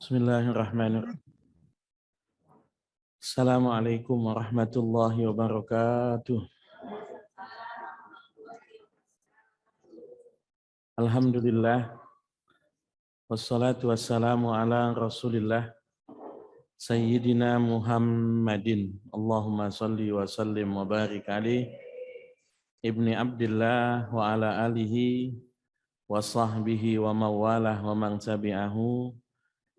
Bismillahirrahmanirrahim. Assalamualaikum warahmatullahi wabarakatuh. Alhamdulillah. Wassalatu wassalamu ala rasulillah. Sayyidina Muhammadin. Allahumma salli wa sallim wa barik alaih. Ibni Abdillah wa ala alihi wa sahbihi wa mawalah wa man tabi'ahu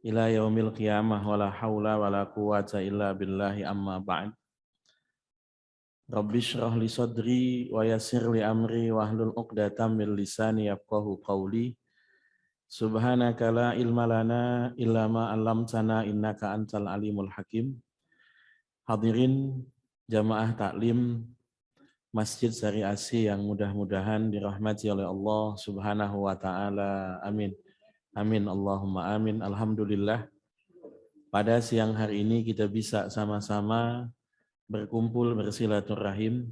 ila yaumil qiyamah wa la hawla wa la quwata illa billahi amma ba'd. Rabbi shrah li sadri wa yassir li amri wahlul 'uqdatam min lisani yafqahu qawli. Subhanaka la ilma lana illa ma 'allamtana innaka antal alimul hakim. Hadirin jamaah taklim Masjid Sari Asih yang mudah-mudahan dirahmati oleh Allah Subhanahu wa taala. Amin. Amin Allahumma amin. Alhamdulillah. Pada siang hari ini kita bisa sama-sama berkumpul bersilaturahim,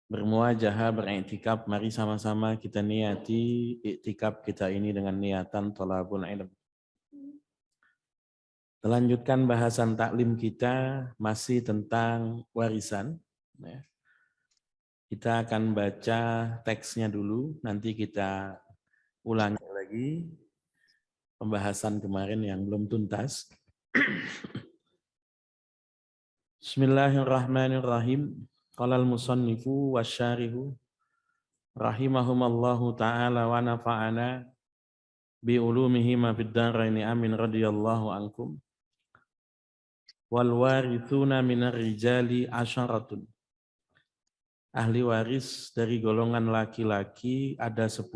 bermuajahah, beriktikaf. Mari sama-sama kita niati iktikaf kita ini dengan niatan thalabul ilm. Melanjutkan bahasan taklim kita masih tentang warisan. Kita akan baca teksnya dulu, nanti kita ulangi lagi pembahasan kemarin yang belum tuntas. Bismillahirrahmanirrahim. Qala al-musannifu wasyarihu rahimahumallahu ta'ala wa nafa'ana bi ulumihi ma fid dharaini amin radhiyallahu ankum. Wal warithuna minar rijali asyaratun. Ahli waris dari golongan laki-laki ada 10.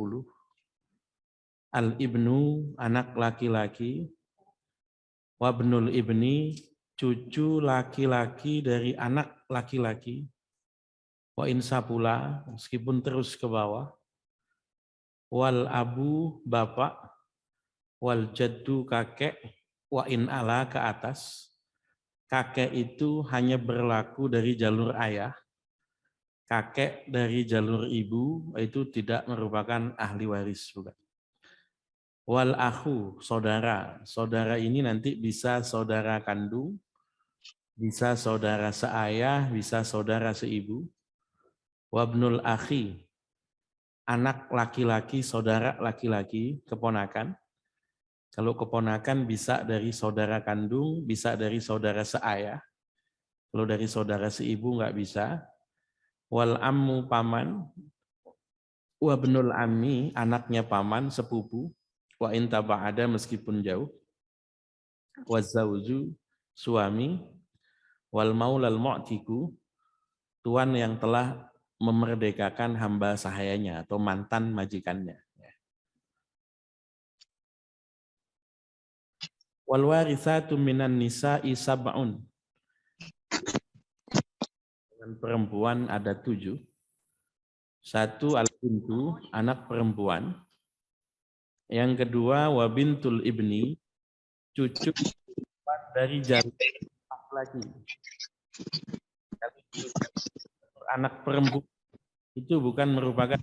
Al-ibnu, anak laki-laki. Wabnul ibni, cucu laki-laki dari anak laki-laki. Wa insapula, meskipun terus ke bawah. Wal abu, bapak. Wal jaddu, kakek. Wa in ala, ke atas. Kakek itu hanya berlaku dari jalur ayah. Kakek dari jalur ibu itu tidak merupakan ahli waris, bukan. Wal akhu, saudara. Saudara ini nanti bisa saudara kandung, bisa saudara seayah, bisa saudara seibu. Wabnul akhi, anak laki-laki, saudara laki-laki, keponakan. Kalau keponakan bisa dari saudara kandung, bisa dari saudara seayah. Kalau dari saudara seibu nggak bisa. Wal ammu, paman. Wabnul ammi, anaknya paman, sepupu. Wa intaba ada meskipun jauh. Wazauju, suami. Wal maulal mu'tiku, tuan yang telah memerdekakan hamba sahayanya atau mantan majikannya. Wal warithatu minan nisa'i sab'un. Dengan perempuan ada 7. 1 al-bintu, anak perempuan. Yang kedua wabintul ibni, cucu dari jalur laki. Anak perempuan itu bukan merupakan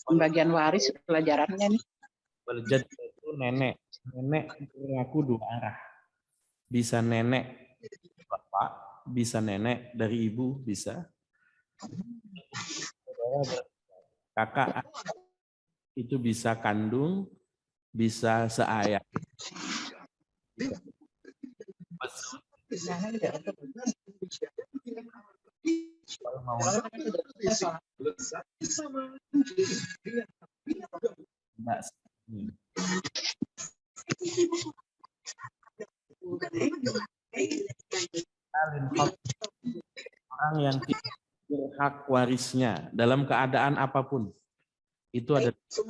pembagian waris pelajarannya nih. Waljad itu nenek. Nenek berlaku 2 arah. Bisa nenek bapak, bisa nenek dari ibu, bisa. Kakak itu bisa kandung, bisa seayah. Orang yang tidak berhak warisnya dalam keadaan apapun. Itu ada 1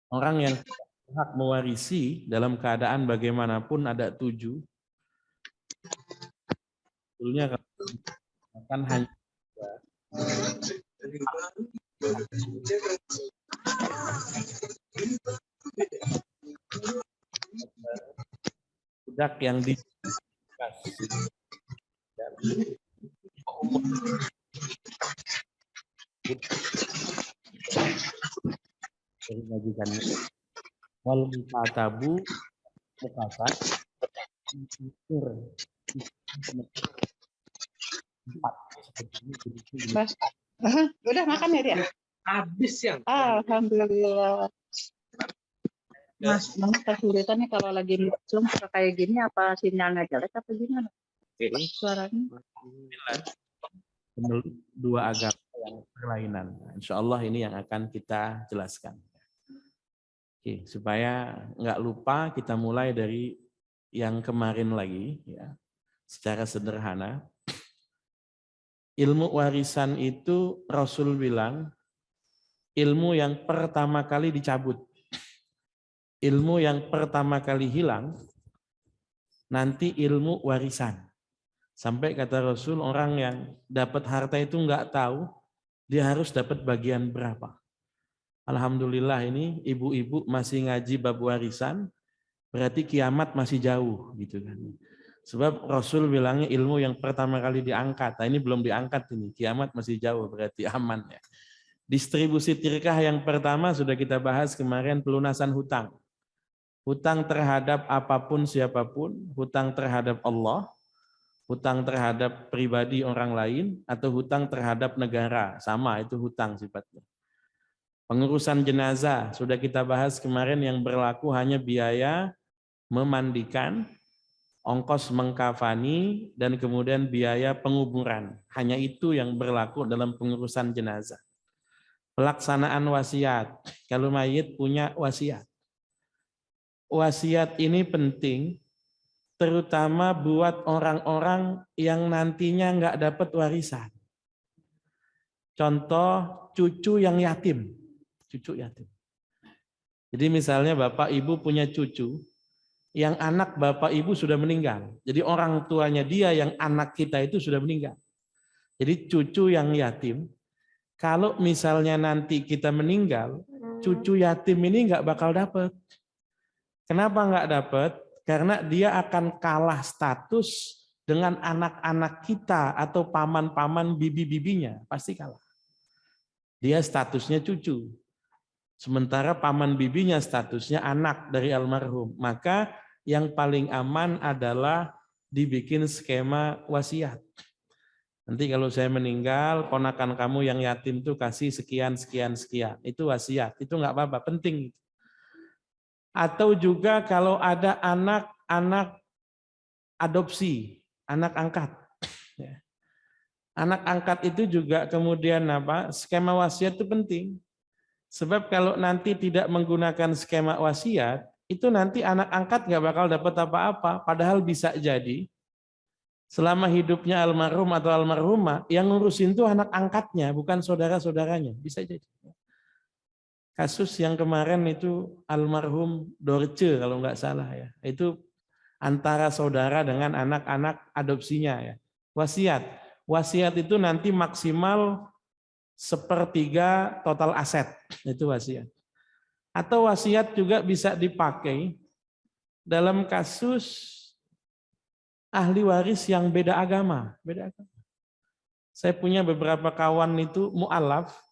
orang yang berhak mewarisi dalam keadaan bagaimanapun ada 7. Sebetulnya Kan hanya budak yang dikas dari majikannya. Wal mukatabu mukasab Mas, udah makan ya dia? Habis yang Alhamdulillah. Mas, kesulitannya kalau lagi Zoom kayak gini apa sinyalnya jelek apa gimana? Suaranya. Dua agama yang berlainan. Insya Allah ini yang akan kita jelaskan. Oke, supaya nggak lupa kita mulai dari yang kemarin lagi, ya, secara sederhana. Ilmu warisan itu Rasul bilang ilmu yang pertama kali dicabut. Ilmu yang pertama kali hilang nanti ilmu warisan. Sampai kata Rasul, orang yang dapat harta itu nggak tahu dia harus dapat bagian berapa. Alhamdulillah ini ibu-ibu masih ngaji bab warisan, berarti kiamat masih jauh gitu kan. Sebab Rasul bilangnya ilmu yang pertama kali diangkat. Nah, ini belum diangkat ini, kiamat masih jauh berarti aman ya. Distribusi tirkah yang pertama sudah kita bahas kemarin, pelunasan hutang. Hutang terhadap apapun siapapun, hutang terhadap Allah, hutang terhadap pribadi orang lain, atau hutang terhadap negara, sama itu hutang sifatnya. Pengurusan jenazah sudah kita bahas kemarin, yang berlaku hanya biaya memandikan, ongkos mengkafani, dan kemudian biaya penguburan. Hanya itu yang berlaku dalam pengurusan jenazah. Pelaksanaan wasiat, kalau mayit punya wasiat. Wasiat ini penting, terutama buat orang-orang yang nantinya nggak dapat warisan. Contoh cucu yang yatim, cucu yatim. Jadi misalnya bapak ibu punya cucu, yang anak bapak ibu sudah meninggal. Jadi orang tuanya dia yang anak kita itu sudah meninggal. Jadi cucu yang yatim, kalau misalnya nanti kita meninggal, cucu yatim ini nggak bakal dapat. Kenapa nggak dapat? Karena dia akan kalah status dengan anak-anak kita atau paman-paman bibi-bibinya. Pasti kalah. Dia statusnya cucu. Sementara paman bibinya statusnya anak dari almarhum. Maka yang paling aman adalah dibikin skema wasiat. Nanti kalau saya meninggal, ponakan kamu yang yatim tuh kasih sekian, sekian, sekian. Itu wasiat. Itu nggak apa-apa, penting. Atau juga kalau ada anak-anak adopsi, anak angkat. Anak angkat itu juga kemudian apa? Skema wasiat itu penting. Sebab kalau nanti tidak menggunakan skema wasiat, itu nanti anak angkat nggak bakal dapat apa-apa. Padahal bisa jadi selama hidupnya almarhum atau almarhumah, yang ngurusin itu anak angkatnya, bukan saudara-saudaranya. Bisa jadi. Kasus yang kemarin itu almarhum Dorce kalau nggak salah ya. Itu antara saudara dengan anak-anak adopsinya ya. Wasiat. Wasiat itu nanti maksimal 1/3 total aset. Itu wasiat. Atau wasiat juga bisa dipakai dalam kasus ahli waris yang beda agama. Beda agama. Saya punya beberapa kawan itu mu'alaf,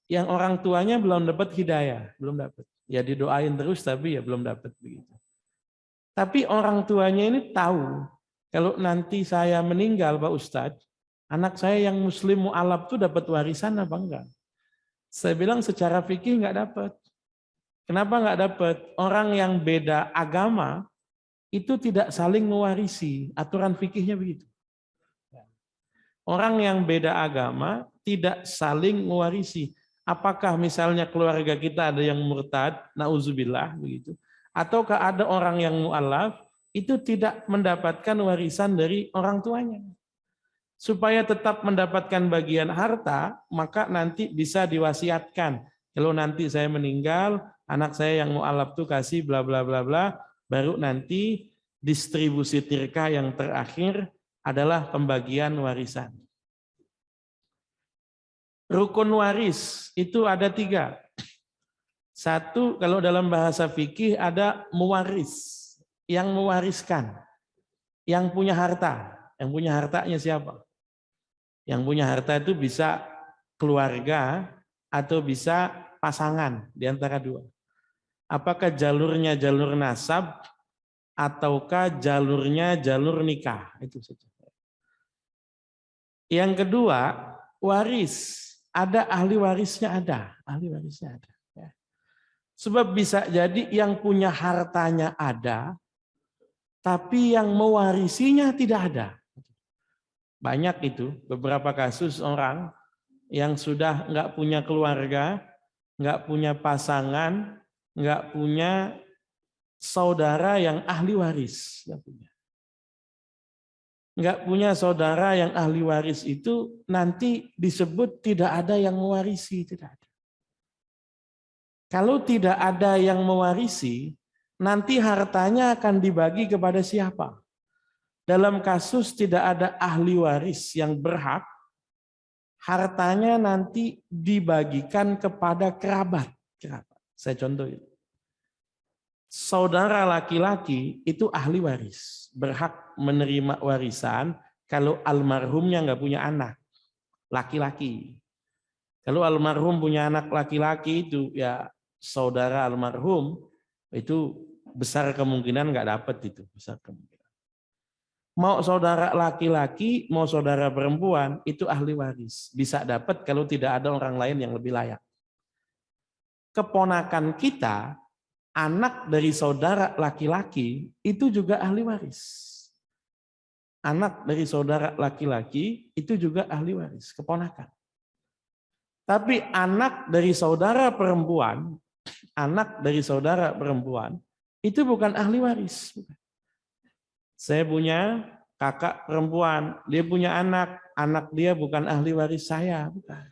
yang orang tuanya belum dapat hidayah, belum dapat. Ya didoain terus tapi ya belum dapat begitu. Tapi orang tuanya ini tahu kalau nanti saya meninggal Pak Ustadz, anak saya yang muslim mu'alaf itu dapat warisan apa enggak? Saya bilang secara fikih enggak dapat. Kenapa enggak dapat? Orang yang beda agama itu tidak saling mewarisi, aturan fikihnya begitu. Orang yang beda agama tidak saling mewarisi. Apakah misalnya keluarga kita ada yang murtad, nauzubillah begitu, ataukah ada orang yang mu'alaf itu tidak mendapatkan warisan dari orang tuanya. Supaya tetap mendapatkan bagian harta, maka nanti bisa diwasiatkan. Kalau nanti saya meninggal, anak saya yang mu'alaf itu kasih bla bla bla bla, baru nanti distribusi tirkah yang terakhir adalah pembagian warisan. Rukun waris itu ada 3. Satu, kalau dalam bahasa fikih ada mewaris, yang mewariskan, yang punya harta. Yang punya hartanya siapa? Yang punya harta itu bisa keluarga atau bisa pasangan di antara 2. Apakah jalurnya jalur nasab ataukah jalurnya jalur nikah? Itu saja. Yang kedua, waris. Ada ahli warisnya, ada. Ahli warisnya ada. Sebab bisa jadi yang punya hartanya ada, tapi yang mewarisinya tidak ada. Banyak itu, beberapa kasus orang yang sudah nggak punya keluarga, nggak punya pasangan, nggak punya saudara yang ahli waris. Nggak punya saudara yang ahli waris itu nanti disebut tidak ada yang mewarisi. Tidak ada. Kalau tidak ada yang mewarisi, nanti hartanya akan dibagi kepada siapa? Dalam kasus tidak ada ahli waris yang berhak, hartanya nanti dibagikan kepada kerabat. Saya contohin. Saudara laki-laki itu ahli waris, berhak menerima warisan kalau almarhumnya nggak punya anak laki-laki. Kalau almarhum punya anak laki-laki itu ya saudara almarhum itu besar kemungkinan nggak dapat itu, besar kemungkinan. Mau saudara laki-laki, mau saudara perempuan itu ahli waris, bisa dapat kalau tidak ada orang lain yang lebih layak. Keponakan kita, anak dari saudara laki-laki itu juga ahli waris. Anak dari saudara laki-laki itu juga ahli waris, keponakan. Tapi anak dari saudara perempuan itu bukan ahli waris. Saya punya kakak perempuan, dia punya anak dia bukan ahli waris saya, bukan.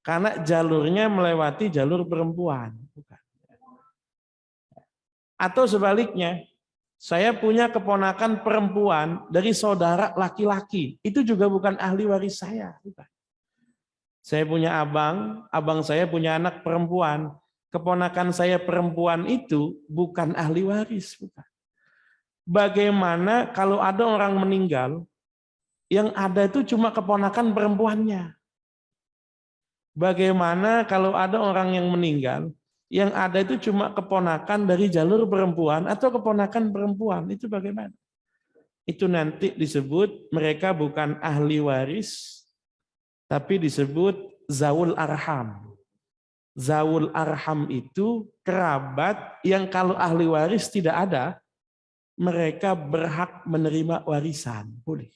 Karena jalurnya melewati jalur perempuan, bukan. Atau sebaliknya, saya punya keponakan perempuan dari saudara laki-laki, itu juga bukan ahli waris saya, bukan. Saya punya abang saya punya anak perempuan, keponakan saya perempuan itu bukan ahli waris, bukan. Bagaimana kalau ada orang meninggal, yang ada itu cuma keponakan perempuannya? Bagaimana kalau ada orang yang meninggal, yang ada itu cuma keponakan dari jalur perempuan atau keponakan perempuan? Itu bagaimana? Itu nanti disebut mereka bukan ahli waris, tapi disebut zawul arham. Zawul arham itu kerabat yang kalau ahli waris tidak ada, mereka berhak menerima warisan, boleh.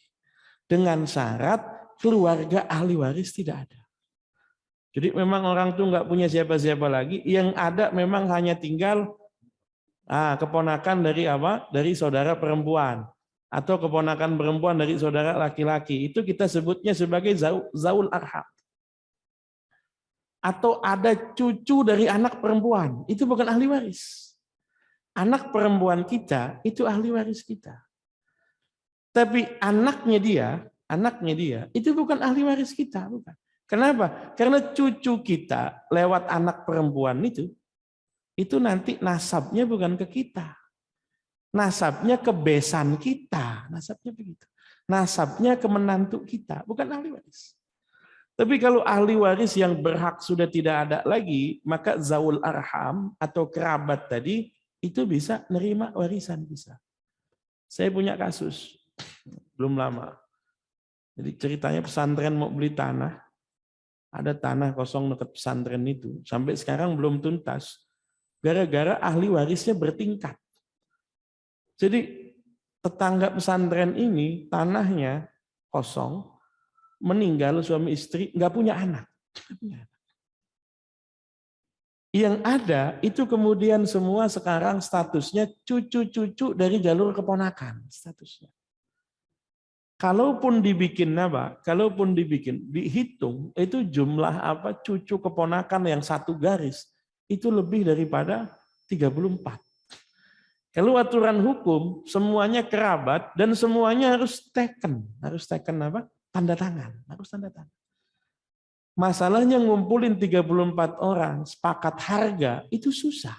Dengan syarat keluarga ahli waris tidak ada. Jadi memang orang tuh nggak punya siapa-siapa lagi, yang ada memang hanya tinggal keponakan dari apa? Dari saudara perempuan atau keponakan perempuan dari saudara laki-laki. Itu kita sebutnya sebagai zaul arham. Atau ada cucu dari anak perempuan, itu bukan ahli waris. Anak perempuan kita itu ahli waris kita. Tapi anaknya dia itu bukan ahli waris kita, bukan. Kenapa? Karena cucu kita lewat anak perempuan itu nanti nasabnya bukan ke kita. Nasabnya ke besan kita, nasabnya begitu. Nasabnya ke menantu kita, bukan ahli waris. Tapi kalau ahli waris yang berhak sudah tidak ada lagi, maka zawul arham atau kerabat tadi itu bisa nerima warisan, bisa. Saya punya kasus belum lama. Jadi ceritanya pesantren mau beli tanah, ada tanah kosong dekat pesantren itu, sampai sekarang belum tuntas, gara-gara ahli warisnya bertingkat. Jadi tetangga pesantren ini tanahnya kosong, meninggal suami istri, nggak punya anak. Yang ada itu kemudian semua sekarang statusnya cucu-cucu dari jalur keponakan statusnya. Kalaupun dibikin dihitung itu jumlah cucu keponakan yang satu garis itu lebih daripada 34. Kalau aturan hukum semuanya kerabat dan semuanya harus tanda tangan, harus tanda tangan. Masalahnya ngumpulin 34 orang, sepakat harga, itu susah.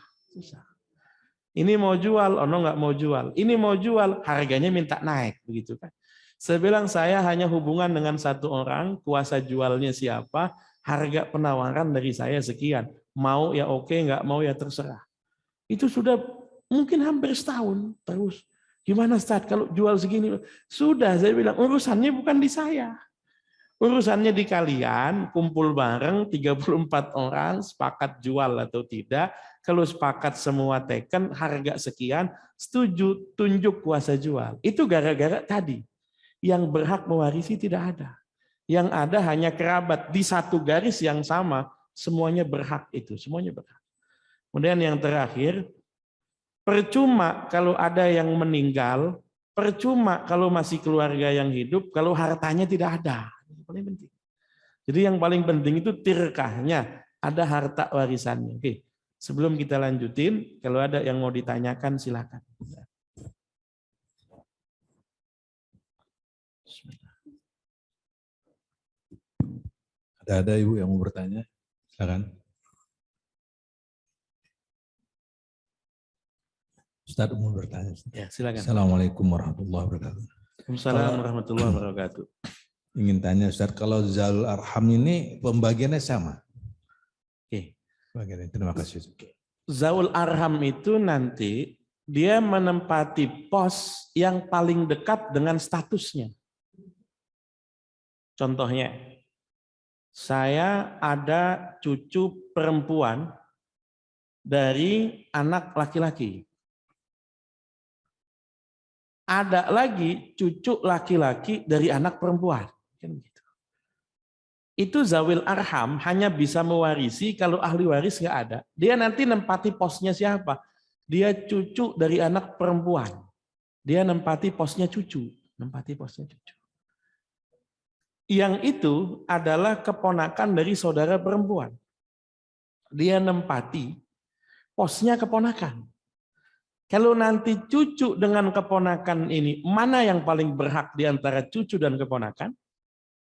Ini mau jual, ono nggak mau jual. Ini mau jual, harganya minta naik, begitu kan. Saya bilang saya hanya hubungan dengan satu orang, kuasa jualnya siapa, harga penawaran dari saya sekian. Mau ya oke, nggak mau ya terserah. Itu sudah mungkin hampir setahun terus. Gimana Ustaz kalau jual segini? Sudah, saya bilang urusannya bukan di saya. Urusannya di kalian, kumpul bareng 34 orang, sepakat jual atau tidak. Kalau sepakat semua teken, harga sekian, setuju, tunjuk kuasa jual. Itu gara-gara tadi. Yang berhak mewarisi tidak ada. Yang ada hanya kerabat. Di satu garis yang sama, semuanya berhak itu. Semuanya berhak. Kemudian yang terakhir, percuma kalau ada yang meninggal, percuma kalau masih keluarga yang hidup, kalau hartanya tidak ada. Yang paling penting. Jadi yang paling penting itu tirkahnya, ada harta warisannya. Oke, sebelum kita lanjutin, kalau ada yang mau ditanyakan silakan. Ada Ibu yang mau bertanya? Silakan. Ustaz mau bertanya. Ya, silakan. Assalamualaikum warahmatullahi wabarakatuh. Waalaikumsalam warahmatullahi wabarakatuh. Ingin tanya Ustaz, kalau Zawul Arham ini pembagiannya sama? Oke. Bagiannya, terima kasih. Zawul Arham itu nanti dia menempati pos yang paling dekat dengan statusnya. Contohnya, saya ada cucu perempuan dari anak laki-laki. Ada lagi cucu laki-laki dari anak perempuan. Itu zawil arham hanya bisa mewarisi kalau ahli waris nggak ada. Dia nanti nempati posnya siapa? Dia cucu dari anak perempuan. Dia nempati posnya cucu. Nempati posnya cucu. Yang itu adalah keponakan dari saudara perempuan. Dia nempati posnya keponakan. Kalau nanti cucu dengan keponakan ini, mana yang paling berhak di antara cucu dan keponakan?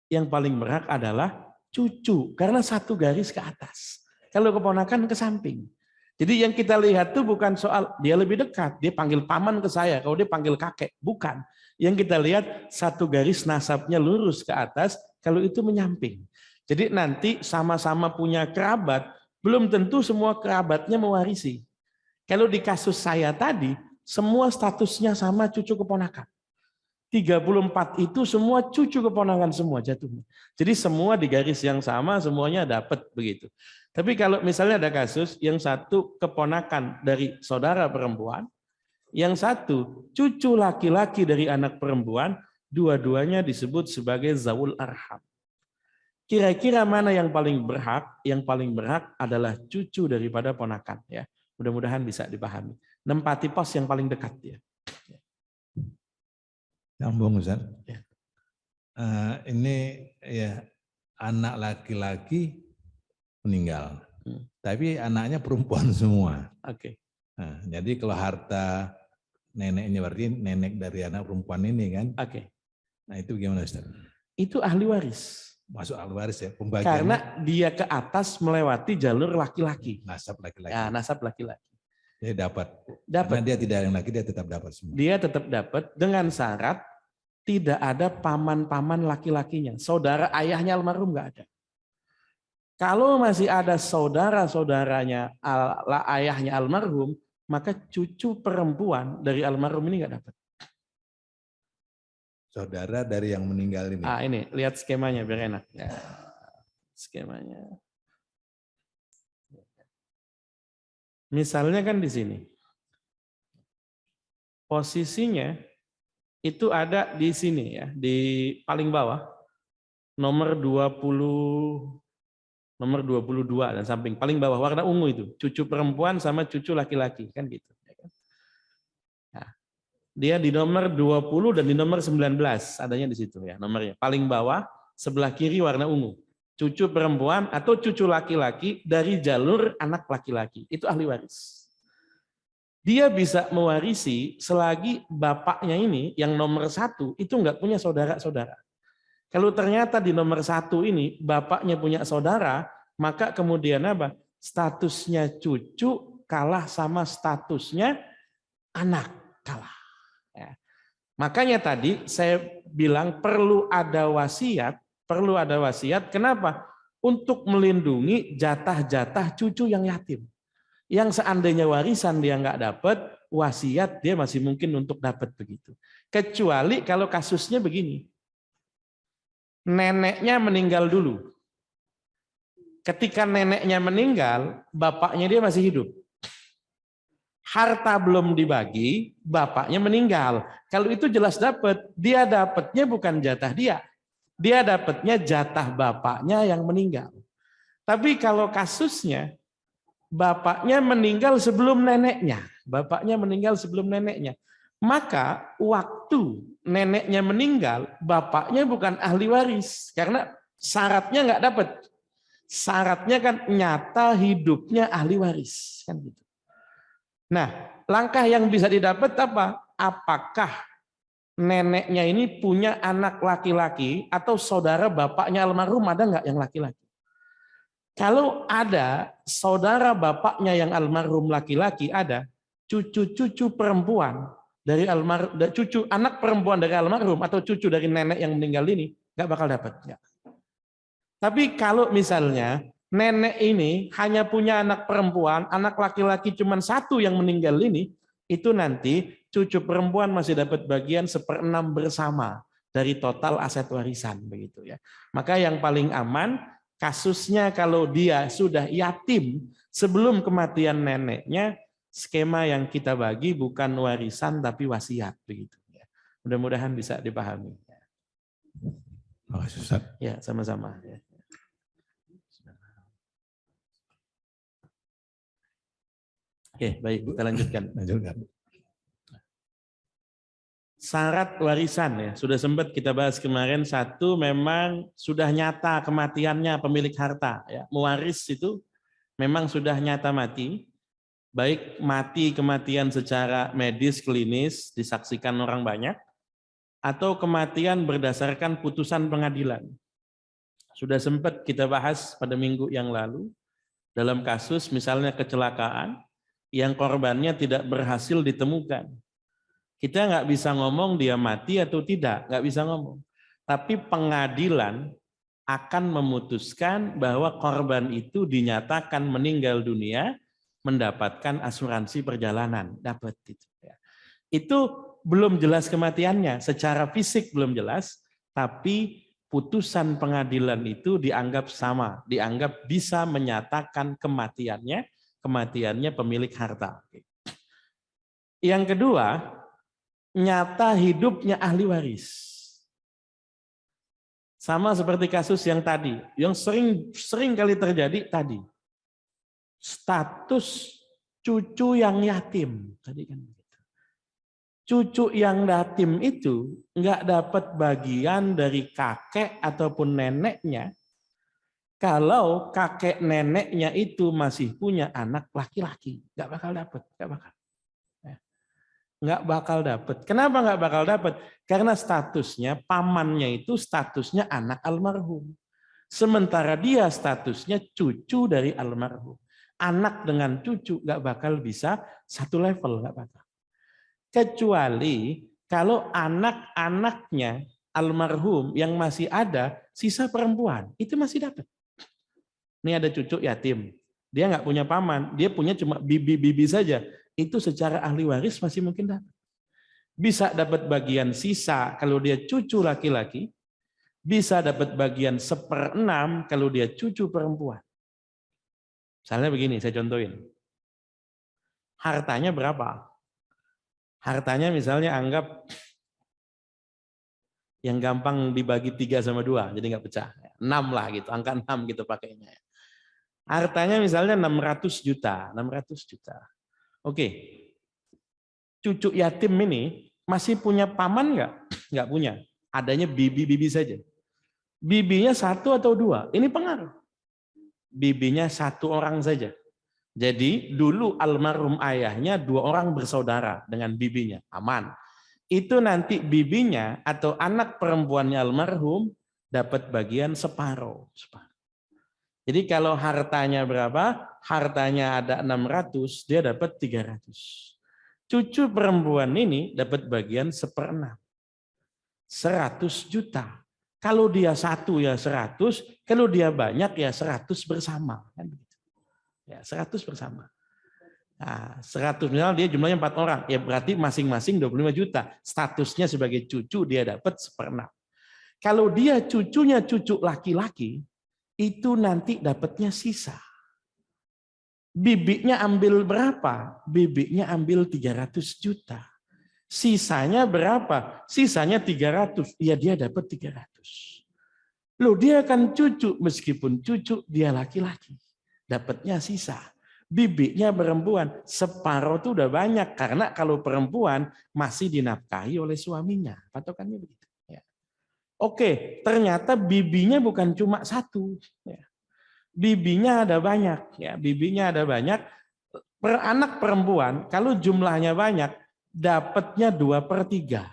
Yang paling berhak adalah cucu, karena satu garis ke atas. Kalau keponakan ke samping. Jadi yang kita lihat tuh bukan soal dia lebih dekat, dia panggil paman ke saya, kalau dia panggil kakek, bukan. Yang kita lihat satu garis nasabnya lurus ke atas, kalau itu menyamping. Jadi nanti sama-sama punya kerabat, belum tentu semua kerabatnya mewarisi. Kalau di kasus saya tadi, semua statusnya sama cucu keponakan. 34 itu semua cucu keponakan semua jatuhnya. Jadi semua di garis yang sama, semuanya dapat begitu. Tapi kalau misalnya ada kasus, yang satu keponakan dari saudara perempuan, yang satu cucu laki-laki dari anak perempuan, dua-duanya disebut sebagai zawul arham. Kira-kira mana yang paling berhak? Yang paling berhak adalah cucu daripada ponakan. Ya, mudah-mudahan bisa dipahami. Nempati pos yang paling dekat ya. Sambung Ustaz. Ya. Ini ya anak laki-laki meninggal, tapi anaknya perempuan semua. Oke. Nah, jadi kalau harta neneknya berarti nenek dari anak perempuan ini kan? Oke. Nah itu gimana Ustaz? Itu ahli waris. Masuk ahli waris ya pembagiannya? Karena dia ke atas melewati jalur laki-laki. Nasab laki-laki. Ya, nasab laki-laki. Dia dapat. Dapat. Karena dia tidak yang laki, dia tetap dapat semua. Dia tetap dapat dengan syarat tidak ada paman-paman laki-lakinya. Saudara ayahnya almarhum nggak ada. Kalau masih ada saudara-saudaranya ayahnya almarhum, maka cucu perempuan dari almarhum ini nggak dapat. Saudara dari yang meninggal ini. Ini lihat skemanya biar enak. Ya, skemanya. Misalnya kan di sini. Posisinya itu ada di sini ya, di paling bawah. Nomor 22 dan samping paling bawah warna ungu itu, cucu perempuan sama cucu laki-laki kan gitu. Nah, dia di nomor 20 dan di nomor 19 adanya di situ ya nomornya. Paling bawah sebelah kiri warna ungu. Cucu perempuan atau cucu laki-laki dari jalur anak laki-laki. Itu ahli waris. Dia bisa mewarisi selagi bapaknya ini yang nomor 1 itu nggak punya saudara-saudara. Kalau ternyata di nomor 1 ini bapaknya punya saudara, maka kemudian apa? Statusnya cucu kalah sama statusnya anak, kalah. Ya. Makanya tadi saya bilang perlu ada wasiat. Kenapa? Untuk melindungi jatah-jatah cucu yang yatim. Yang seandainya warisan dia nggak dapat, wasiat dia masih mungkin untuk dapat begitu. Kecuali kalau kasusnya begini. Neneknya meninggal dulu. Ketika neneknya meninggal, bapaknya dia masih hidup. Harta belum dibagi, bapaknya meninggal. Kalau itu jelas dapat, dia dapatnya bukan jatah dia. Dia dapatnya jatah bapaknya yang meninggal. Tapi kalau kasusnya, bapaknya meninggal sebelum neneknya. Maka waktu neneknya meninggal, bapaknya bukan ahli waris. Karena syaratnya nggak dapat. Syaratnya kan nyata hidupnya ahli waris. Kan gitu. Nah, langkah yang bisa didapat apa? Apakah neneknya ini punya anak laki-laki atau saudara bapaknya almarhum, ada nggak yang laki-laki? Kalau ada saudara bapaknya yang almarhum laki-laki, ada cucu-cucu perempuan dari almarhum, cucu anak perempuan dari almarhum atau cucu dari nenek yang meninggal ini nggak bakal dapat. Ya. Tapi kalau misalnya nenek ini hanya punya anak perempuan, anak laki-laki cuma 1 yang meninggal ini, itu nanti cucu perempuan masih dapat bagian 1/6 bersama dari total aset warisan begitu ya. Maka yang paling aman kasusnya kalau dia sudah yatim sebelum kematian neneknya, skema yang kita bagi bukan warisan tapi wasiat begitu ya. Mudah-mudahan bisa dipahami. Makasih Ustaz. Ya, sama-sama ya. Oke, baik, kita lanjutkan. Syarat warisan ya, sudah sempat kita bahas kemarin. 1, memang sudah nyata kematiannya pemilik harta ya. Mewaris itu memang sudah nyata mati. Baik mati kematian secara medis klinis disaksikan orang banyak atau kematian berdasarkan putusan pengadilan. Sudah sempat kita bahas pada minggu yang lalu dalam kasus misalnya kecelakaan yang korbannya tidak berhasil ditemukan. Kita nggak bisa ngomong dia mati atau tidak, nggak bisa ngomong. Tapi pengadilan akan memutuskan bahwa korban itu dinyatakan meninggal dunia, mendapatkan asuransi perjalanan, dapat itu. Itu belum jelas kematiannya, secara fisik belum jelas, tapi putusan pengadilan itu dianggap sama, dianggap bisa menyatakan kematiannya pemilik harta. Yang kedua, nyata hidupnya ahli waris. Sama seperti kasus yang tadi, yang sering kali terjadi tadi. Status cucu yang yatim. Tadi kan begitu. Cucu yang yatim itu nggak dapat bagian dari kakek ataupun neneknya kalau kakek neneknya itu masih punya anak laki-laki. Nggak bakal dapat, nggak bakal dapat. Kenapa nggak bakal dapat? Karena statusnya, pamannya itu statusnya anak almarhum. Sementara dia statusnya cucu dari almarhum. Anak dengan cucu nggak bakal bisa satu level, nggak bakal. Kecuali kalau anak-anaknya almarhum yang masih ada, sisa perempuan, itu masih dapat. Ini ada cucu yatim, dia nggak punya paman, dia punya cuma bibi-bibi saja. Itu secara ahli waris masih mungkin dapat. Bisa dapat bagian sisa kalau dia cucu laki-laki, bisa dapat bagian 1/6 kalau dia cucu perempuan. Misalnya begini, saya contohin. Hartanya berapa? Hartanya misalnya anggap yang gampang dibagi 3/2, jadi nggak pecah. 6 lah gitu, angka 6 gitu pakainya. Hartanya misalnya 600 juta. Oke, cucu yatim ini masih punya paman nggak? Nggak punya. Adanya bibi-bibi saja. Bibinya 1 atau 2, ini pengaruh. Bibinya 1 orang saja. Jadi dulu almarhum ayahnya 2 orang bersaudara dengan bibinya, aman. Itu nanti bibinya atau anak perempuannya almarhum dapat bagian separuh. Jadi kalau hartanya berapa? Hartanya ada 600, dia dapat 300. Cucu perempuan ini dapat bagian 1/6. 100 juta. Kalau dia satu ya 100, kalau dia banyak ya 100 bersama. Kan begitu. Ya, 100 bersama. Nah, 100 misalnya dia jumlahnya 4 orang, ya berarti masing-masing 25 juta. Statusnya sebagai cucu dia dapat 1/6. Kalau dia cucunya cucu laki-laki, itu nanti dapatnya sisa. Bibiknya ambil berapa? Bibiknya ambil 300 juta. Sisanya berapa? Sisanya 300. Ya dia dapat 300. Loh dia kan cucu, meskipun cucu dia laki-laki. Dapatnya sisa. Bibiknya perempuan, separuh itu udah banyak. Karena kalau perempuan masih dinafkahi oleh suaminya. Patokannya begitu. Oke, ternyata bibinya bukan cuma satu. Bibinya ada banyak. Ya, bibinya ada banyak. Anak perempuan, kalau jumlahnya banyak, dapatnya 2/3.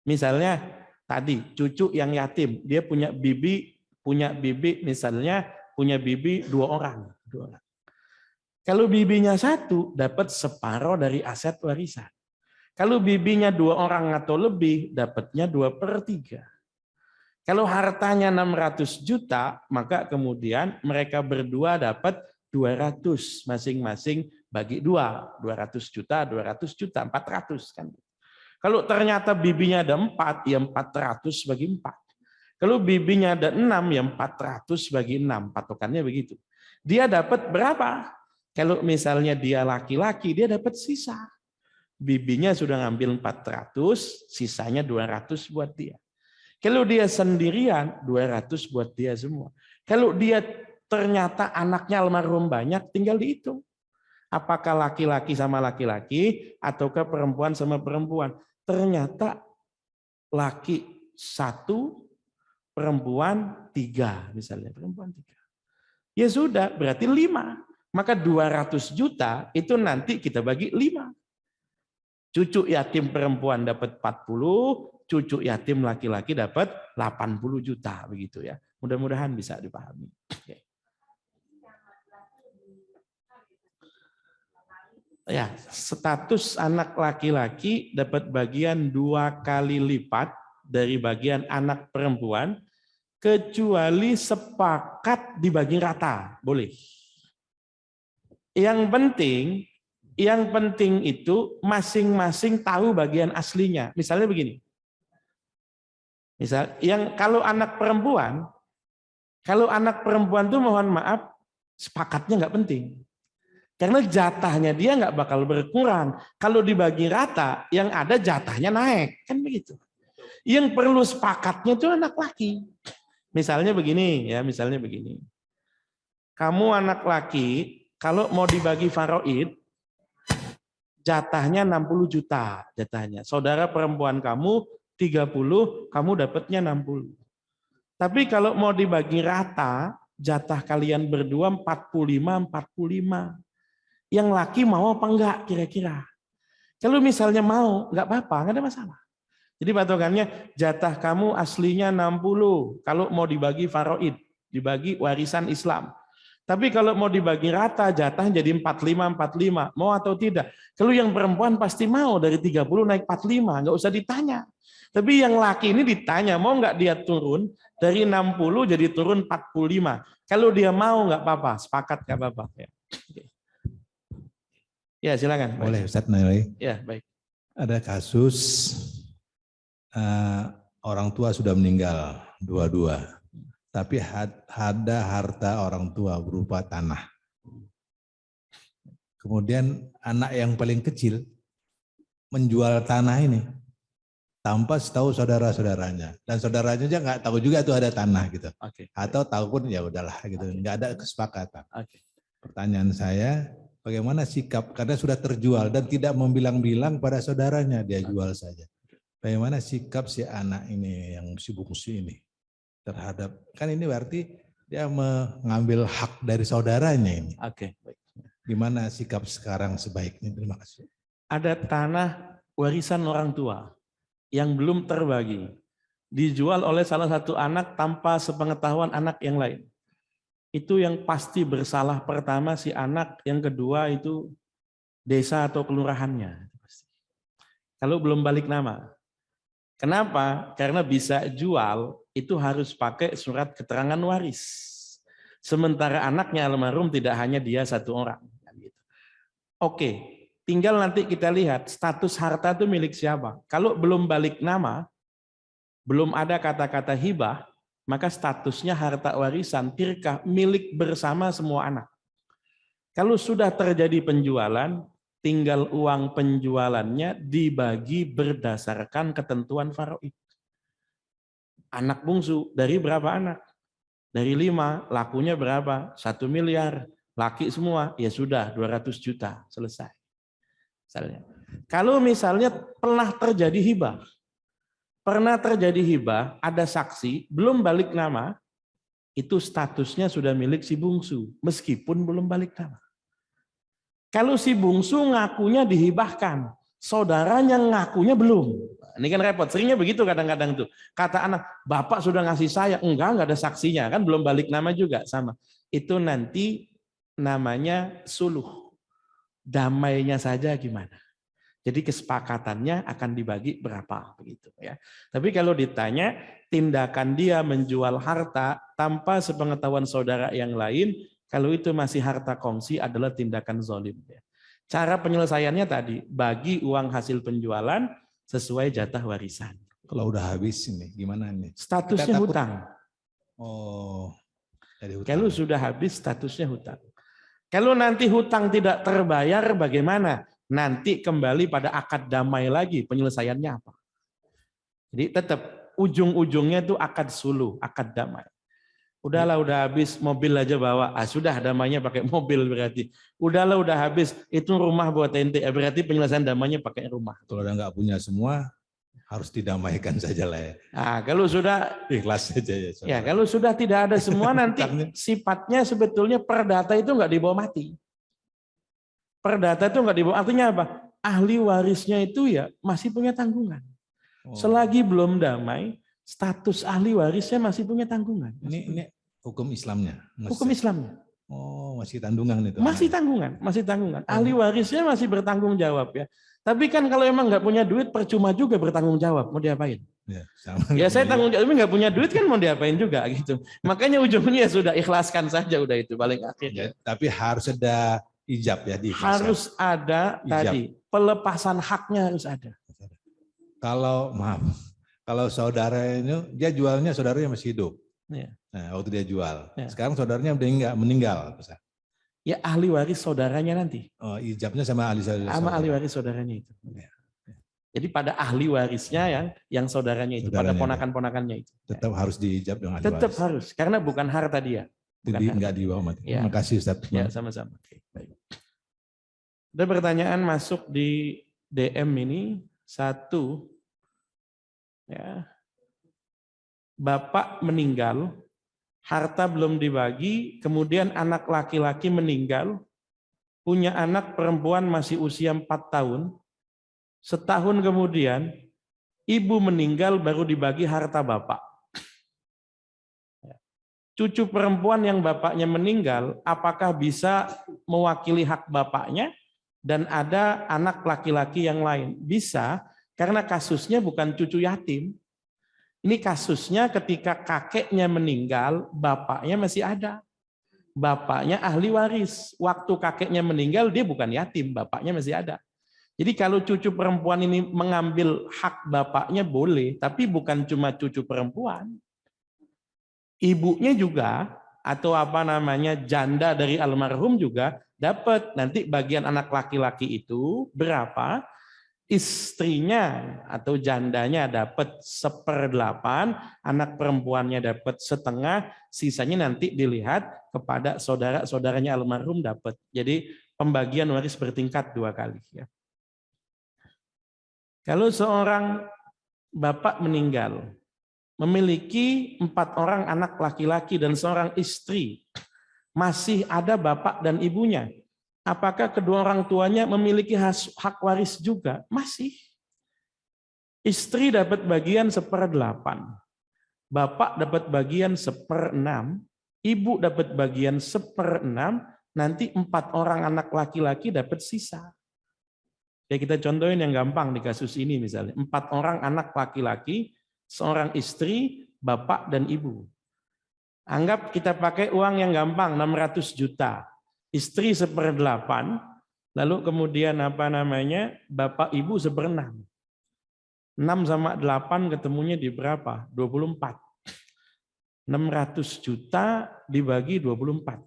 Misalnya tadi cucu yang yatim, dia punya bibi misalnya punya bibi 2 orang. Kalau bibinya satu, dapat separuh dari aset warisan. Kalau bibinya 2 orang atau lebih, dapatnya 2/3. Kalau hartanya 600 juta, maka kemudian mereka berdua dapat 200 masing-masing bagi 2. 200 juta, 200 juta, 400 kan. Kalau ternyata bibinya ada 4, ya 400 bagi 4. Kalau bibinya ada 6, ya 400 bagi 6. Patokannya begitu. Dia dapat berapa? Kalau misalnya dia laki-laki, dia dapat sisa. Bibinya sudah ngambil 400, sisanya 200 buat dia. Kalau dia sendirian, 200 buat dia semua. Kalau dia ternyata anaknya almarhum banyak, tinggal dihitung. Apakah laki-laki sama laki-laki, ataukah perempuan sama perempuan. Ternyata laki 1, perempuan 3, misalnya. Perempuan 3. Ya sudah, berarti 5. Maka 200 juta itu nanti kita bagi 5. Cucu yatim perempuan dapat 40, cucu yatim laki-laki dapat 80 juta begitu ya. Mudah-mudahan bisa dipahami. Ya, status anak laki-laki dapat bagian 2 kali lipat dari bagian anak perempuan kecuali sepakat dibagi rata, boleh. Yang penting itu masing-masing tahu bagian aslinya. Misalnya begini. Kalau anak perempuan tuh mohon maaf, sepakatnya nggak penting. Karena jatahnya dia nggak bakal berkurang. Kalau dibagi rata, yang ada jatahnya naik, kan begitu. Yang perlu sepakatnya itu anak laki. Misalnya begini. Kamu anak laki, kalau mau dibagi faraid, jatahnya 60 juta jatahnya. Saudara perempuan kamu 30, kamu dapatnya 60. Tapi kalau mau dibagi rata, jatah kalian berdua 45. Yang laki mau apa enggak kira-kira? Kalau misalnya mau, enggak apa-apa, enggak ada masalah. Jadi patokannya jatah kamu aslinya 60 kalau mau dibagi faraid, dibagi warisan Islam. Tapi kalau mau dibagi rata, jatah jadi 45. Mau atau tidak? Kalau yang perempuan pasti mau, dari 30 naik 45, nggak usah ditanya. Tapi yang laki ini ditanya, mau nggak dia turun, dari 60 jadi turun 45. Kalau dia mau nggak apa-apa, sepakat nggak apa-apa. Ya silakan. Boleh Ustadz Nilai. Ya baik. Ada kasus orang tua sudah meninggal dua-dua. Tapi ada harta orang tua berupa tanah. Kemudian anak yang paling kecil menjual tanah ini tanpa setahu saudara-saudaranya. Dan saudaranya aja nggak tahu juga itu ada tanah gitu. Okay. Atau tahu pun ya udahlah gitu, nggak ada kesepakatan. Okay. Pertanyaan saya, bagaimana sikap karena sudah terjual dan tidak membilang-bilang pada saudaranya, dia jual saja. Bagaimana sikap si anak ini yang si bungsu ini? Terhadap, kan ini berarti dia mengambil hak dari saudaranya ini. Oke, baik. Gimana sikap sekarang sebaiknya? Terima kasih. Ada tanah warisan orang tua yang belum terbagi. dijual oleh salah satu anak tanpa sepengetahuan anak yang lain. Itu yang pasti bersalah pertama si anak, yang kedua itu desa atau kelurahannya. Kalau belum balik nama. Kenapa? Karena bisa jual itu harus pakai surat keterangan waris. Sementara anaknya almarhum tidak hanya dia satu orang. Oke, tinggal nanti kita lihat status harta itu milik siapa. Kalau belum balik nama, belum ada kata-kata hibah, maka statusnya harta warisan tirkah milik bersama semua anak. Kalau sudah terjadi penjualan, tinggal uang penjualannya dibagi berdasarkan ketentuan faraid. Anak bungsu dari berapa anak? Dari 5, lakunya berapa? 1 miliar. Laki semua, ya sudah 200 juta, selesai. Misalnya. Kalau misalnya pernah terjadi hibah, ada saksi, belum balik nama, itu statusnya sudah milik si bungsu, meskipun belum balik nama. Kalau si bungsu ngakunya dihibahkan, saudaranya ngakunya belum. Ini kan repot, seringnya begitu kadang-kadang tuh. Kata anak, bapak sudah ngasih saya, enggak ada saksinya, kan belum balik nama juga, sama. Itu nanti namanya suluh. Damainya saja gimana. Jadi kesepakatannya akan dibagi berapa begitu ya. Tapi kalau ditanya tindakan dia menjual harta tanpa sepengetahuan saudara yang lain, kalau itu masih harta kongsi adalah tindakan zalim ya. Cara penyelesaiannya tadi bagi uang hasil penjualan sesuai jatah warisan. Kalau udah habis ini gimana nih? Statusnya hutang. Oh, jadi hutang. Kalau sudah habis statusnya hutang. Kalau nanti hutang tidak terbayar bagaimana? Nanti kembali pada akad damai lagi, penyelesaiannya apa? Jadi tetap ujung-ujungnya itu akad suluh, akad damai. Udahlah, udah habis mobil aja bawa. Sudah damainya pakai mobil berarti. Udahlah, udah habis itu rumah buat ente. Berarti penyelesaian damainya pakai rumah. Kalau udah nggak punya semua, harus didamaikan saja lah ya. Nah, kalau sudah ikhlas saja ya. Ya, kalau sudah tidak ada semua nanti sifatnya sebetulnya perdata itu nggak dibawa mati. Perdata itu nggak dibawa, artinya apa? Ahli warisnya itu ya masih punya tanggungan. Selagi belum damai, status ahli warisnya masih punya tanggungan. Ini hukum Islamnya. Hukum Islamnya. Oh, masih tanggungan itu. Masih tanggungan. Ahli warisnya masih bertanggung jawab ya. Tapi kan kalau emang nggak punya duit, percuma juga bertanggung jawab. Mau diapain? Ya saya tanggung jawab, tapi nggak punya duit kan mau diapain juga gitu. Makanya ujungnya sudah ikhlaskan saja udah itu paling akhir. Ya, tapi harus ada ijab ya di harus ada ijab. Tadi pelepasan haknya harus ada. Kalau saudaranya dia jualnya saudaranya masih hidup. Ya. Nah, waktu dia jual. Ya. Sekarang saudaranya udah meninggal. Ya ahli waris saudaranya nanti. Oh, ijabnya sama ahli waris saudaranya itu. Ya. Jadi pada ahli warisnya yang saudaranya itu, pada ponakan-ponakannya itu. Tetap harus diijab dengan ahli tetap waris. harus, karena bukan harta dia. Jadi enggak dibawa mati. Ya. Terima kasih Ustaz. Ya, sama-sama. Oke, baik. Ada pertanyaan masuk di DM ini, satu. Ya. Bapak meninggal, harta belum dibagi, kemudian anak laki-laki meninggal, punya anak perempuan masih usia 4 tahun, setahun kemudian ibu meninggal baru dibagi harta bapak. Cucu perempuan yang bapaknya meninggal, apakah bisa mewakili hak bapaknya dan ada anak laki-laki yang lain? Bisa, karena kasusnya bukan cucu yatim. Ini kasusnya ketika kakeknya meninggal, bapaknya masih ada. Bapaknya ahli waris. Waktu kakeknya meninggal, dia bukan yatim, bapaknya masih ada. Jadi kalau cucu perempuan ini mengambil hak bapaknya boleh, tapi bukan cuma cucu perempuan. Ibunya juga, atau janda dari almarhum juga dapat. Nanti bagian anak laki-laki itu berapa, istrinya atau jandanya dapat 1/8, anak perempuannya dapat 1/2, sisanya nanti dilihat kepada saudara-saudaranya almarhum dapat. Jadi pembagian waris bertingkat 2 kali. Ya. Kalau seorang bapak meninggal, memiliki 4 orang anak laki-laki dan seorang istri, masih ada bapak dan ibunya. Apakah kedua orang tuanya memiliki hak waris juga? Masih. Istri dapat bagian 1/8. bapak dapat bagian 1/6, ibu dapat bagian 1/6, nanti 4 orang anak laki-laki dapat sisa. Ya kita contohin yang gampang di kasus ini misalnya. 4 orang anak laki-laki, seorang istri, bapak dan ibu. Anggap kita pakai uang yang gampang, 600 juta. Istri 1/8, lalu kemudian bapak ibu 1/6. 6 sama 8 ketemunya di berapa? 24. 600 juta dibagi 24.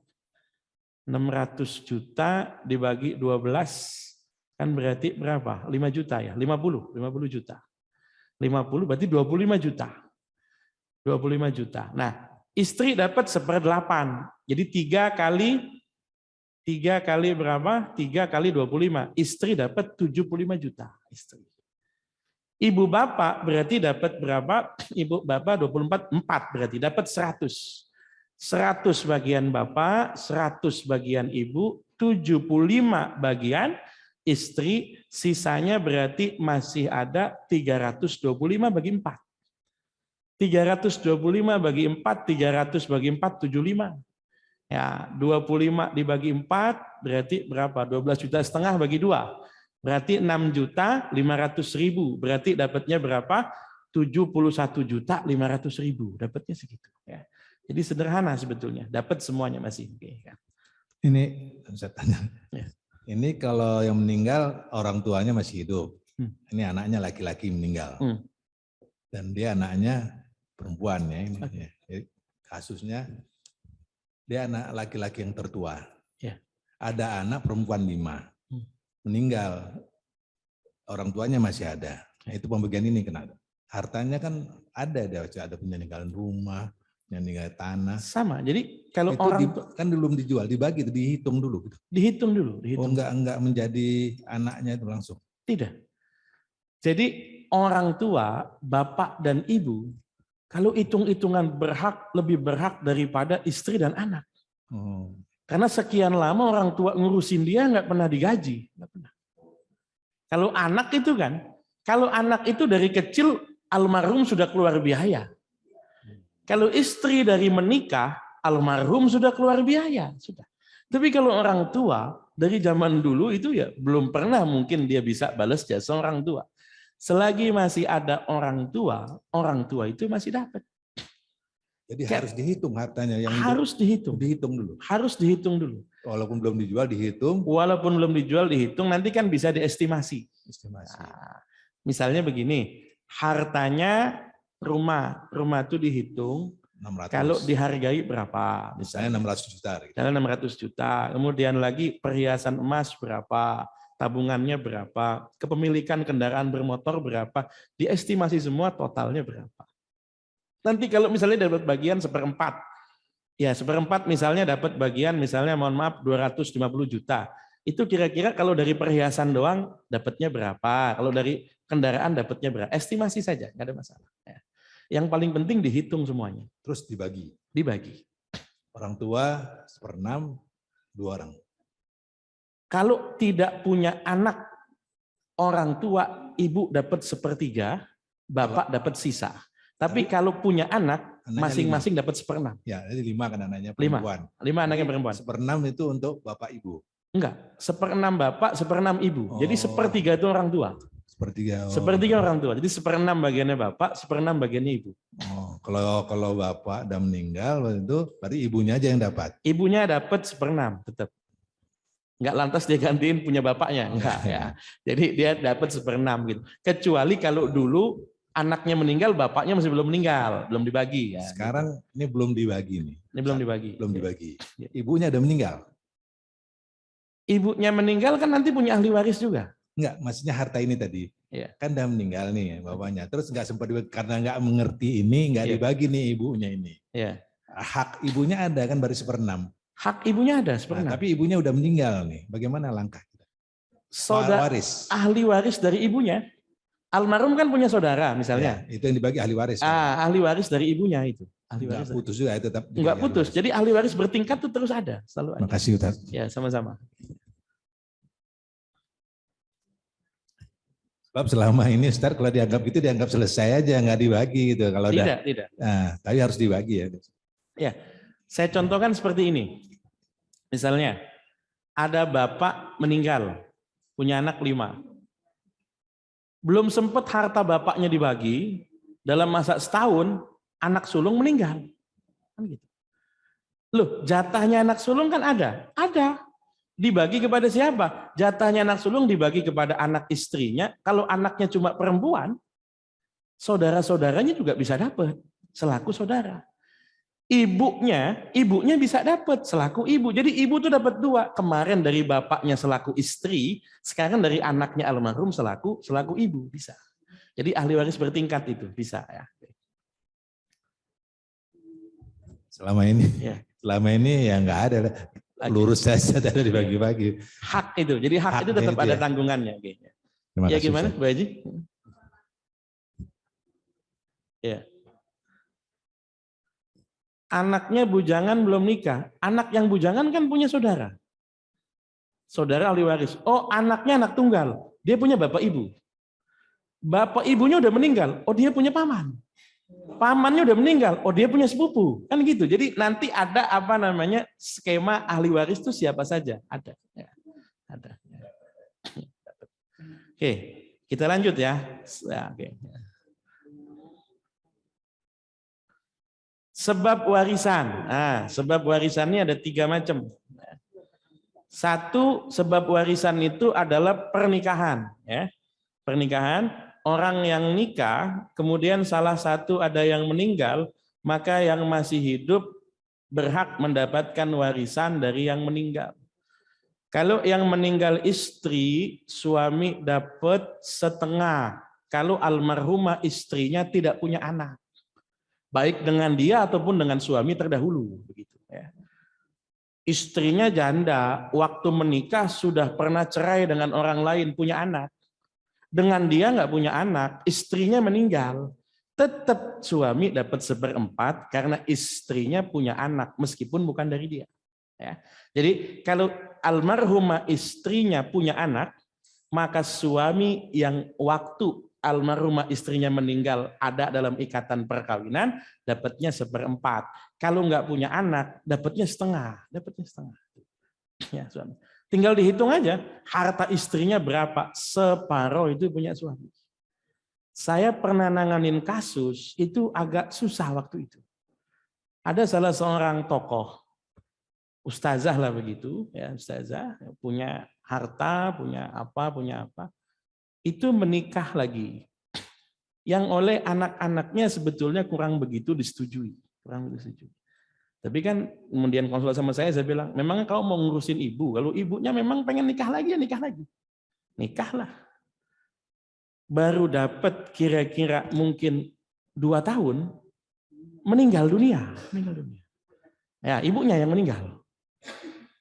600 juta dibagi 12 kan berarti berapa? 5 juta ya? 50 juta. 50 berarti 25 juta. 25 juta. Nah, istri dapat 1/8. Jadi 3 kali berapa? 3 kali 25. Istri dapat 75 juta. Istri. Ibu bapak berarti dapat berapa? Ibu bapak 24, 4 berarti dapat 100. 100 bagian bapak, 100 bagian ibu, 75 bagian istri, sisanya berarti masih ada 325 bagi 4. 325 bagi 4, 300 bagi 4, 75. Ya, 25 dibagi 4 berarti berapa? 12,5 juta bagi 2. Berarti 6.500.000. Berarti dapatnya berapa? 71.500.000. Dapatnya segitu. Ya. Jadi sederhana sebetulnya. Dapat semuanya masih. Oke. Ini saya tanya. Ya. Ini kalau yang meninggal orang tuanya masih hidup. Ini anaknya laki-laki meninggal. Dan dia anaknya perempuan ya ini. Okay. Ya. Kasusnya dia anak laki-laki yang tertua. Ya. Ada anak perempuan 5. Meninggal, orang tuanya masih ada. Nah, itu pembagian ini kenapa? Hartanya kan ada peninggalan rumah, peninggalan tanah. Sama. Jadi kalau itu orang kan belum dijual, dibagi itu dihitung dulu. Gitu. Dihitung dulu. Oh enggak menjadi anaknya itu langsung. Tidak. Jadi orang tua, bapak dan ibu, kalau hitung-hitungan lebih berhak daripada istri dan anak. Oh. Karena sekian lama orang tua ngurusin dia nggak pernah digaji. Nggak pernah. Kalau anak itu kan, kalau anak itu dari kecil almarhum sudah keluar biaya. Kalau istri dari menikah, almarhum sudah keluar biaya. Sudah. Tapi kalau orang tua, dari zaman dulu itu ya belum pernah mungkin dia bisa balas jasa orang tua. Selagi masih ada orang tua itu masih dapat. Jadi harus dihitung hartanya yang harus dihitung dulu. Harus dihitung dulu. Walaupun belum dijual dihitung. Walaupun belum dijual dihitung, nanti kan bisa diestimasi. Nah, misalnya begini, hartanya rumah itu dihitung 600. Kalau dihargai berapa? Misalnya 600 juta. Misalnya 600 juta. Kemudian lagi perhiasan emas berapa? Tabungannya berapa? Kepemilikan kendaraan bermotor berapa? Diestimasi semua totalnya berapa? Nanti kalau misalnya dapat bagian 1/4, ya 1/4 misalnya dapat bagian misalnya mohon maaf 250 juta. Itu kira-kira kalau dari perhiasan doang dapatnya berapa? Kalau dari kendaraan dapatnya berapa? Estimasi saja, nggak ada masalah. Yang paling penting dihitung semuanya. Terus dibagi. Dibagi. Orang tua 1/6, 2 orang. Kalau tidak punya anak, orang tua ibu dapat 1/3, bapak dapat sisa. Tapi kalau punya anak, masing-masing dapat 1/6. Ya, jadi 5 kan anaknya perempuan. 5 anaknya perempuan. 1/6 itu untuk bapak ibu. Enggak, 1/6 bapak, 1/6 ibu. Jadi 1/3 itu orang tua. 1/3. 1/3 orang tua. Jadi 1/6 bagiannya bapak, 1/6 bagiannya ibu. Oh, kalau bapak udah meninggal itu berarti ibunya aja yang dapat. Ibunya dapat 1/6 tetap. Enggak lantas dia gantiin punya bapaknya, enggak ya. Jadi dia dapat 1/6 gitu. Kecuali kalau dulu anaknya meninggal, bapaknya masih belum meninggal, belum dibagi. Ya, sekarang gitu. Ini belum dibagi nih. Ini belum dibagi. Belum dibagi. Ibunya udah meninggal. Ibunya meninggal kan nanti punya ahli waris juga. Enggak, maksudnya harta ini tadi. Ya. Kan udah meninggal nih bapaknya. Terus enggak sempat dibagi karena enggak mengerti ini, enggak dibagi nih ibunya ini. Ya. Hak ibunya ada kan baru 1/6. Hak ibunya ada 1/6. Nah, tapi ibunya udah meninggal nih. Bagaimana langkah kita? Saudara waris. Ahli waris dari ibunya. Almarhum kan punya saudara misalnya. Ya, itu yang dibagi ahli waris. Ahli waris dari ibunya itu. Ahli waris. Enggak putus juga itu tetap. Enggak putus. Jadi ahli waris bertingkat itu terus ada, selalu ada. Makasih Ustaz. Ya, sama-sama. Sebab selama ini Ustaz kalau dianggap gitu dianggap selesai aja, nggak dibagi gitu. Kalau Tidak. Nah, tapi harus dibagi ya. Ya, saya contohkan seperti ini. Misalnya, ada bapak meninggal, punya anak 5. Belum sempat harta bapaknya dibagi, dalam masa setahun, anak sulung meninggal. Kan gitu. Loh, jatahnya anak sulung kan ada? Ada. Dibagi kepada siapa? Jatahnya anak sulung dibagi kepada anak istrinya. Kalau anaknya cuma perempuan, saudara-saudaranya juga bisa dapat selaku saudara. Ibunya bisa dapat selaku ibu. Jadi ibu tuh dapat 2. Kemarin dari bapaknya selaku istri, sekarang dari anaknya almarhum selaku ibu, bisa. Jadi ahli waris bertingkat itu bisa ya. Selama ini ya nggak ada. Lurus saja ada dibagi-bagi. Hak itu. Jadi hak itu tetap ada tanggungannya. Ya gimana, Bu Haji? Ya. Anaknya bujangan belum nikah. Anak yang bujangan kan punya saudara. Saudara ahli waris. Oh, anaknya anak tunggal. Dia punya bapak ibu. Bapak ibunya udah meninggal. Oh, dia punya paman. Pamannya udah meninggal. Oh, dia punya sepupu. Kan gitu. Jadi nanti ada skema ahli waris itu siapa saja. Ada. Ya. Ada. Oke, kita lanjut ya. Oke. Sebab warisan. Sebab warisannya ada 3 macam. 1, sebab warisan itu adalah pernikahan. Ya. Pernikahan, orang yang nikah, kemudian salah satu ada yang meninggal, maka yang masih hidup berhak mendapatkan warisan dari yang meninggal. Kalau yang meninggal istri, suami dapat setengah. Kalau almarhumah istrinya tidak punya anak. Baik dengan dia ataupun dengan suami terdahulu. Begitu, ya. Istrinya janda, waktu menikah sudah pernah cerai dengan orang lain, punya anak. Dengan dia nggak punya anak, istrinya meninggal, tetap suami dapat 1/4 karena istrinya punya anak meskipun bukan dari dia. Ya. Jadi kalau almarhumah istrinya punya anak, maka suami yang waktu almarhumah istrinya meninggal ada dalam ikatan perkawinan, dapatnya 1/4. Kalau nggak punya anak, dapatnya setengah. Ya, suami. Tinggal dihitung aja, harta istrinya berapa, separuh itu punya suami. Saya pernah nanganin kasus, itu agak susah waktu itu. Ada salah seorang tokoh, ustazah lah begitu, ya ustazah, punya harta, punya apa, itu menikah lagi. Yang oleh anak-anaknya sebetulnya kurang begitu disetujui. Tapi kan kemudian konsul sama saya bilang, memang kau mau ngurusin ibu, kalau ibunya memang pengen nikah lagi, ya nikah lagi. Nikahlah. Baru dapat kira-kira mungkin 2 tahun, meninggal dunia. Ya, ibunya yang meninggal.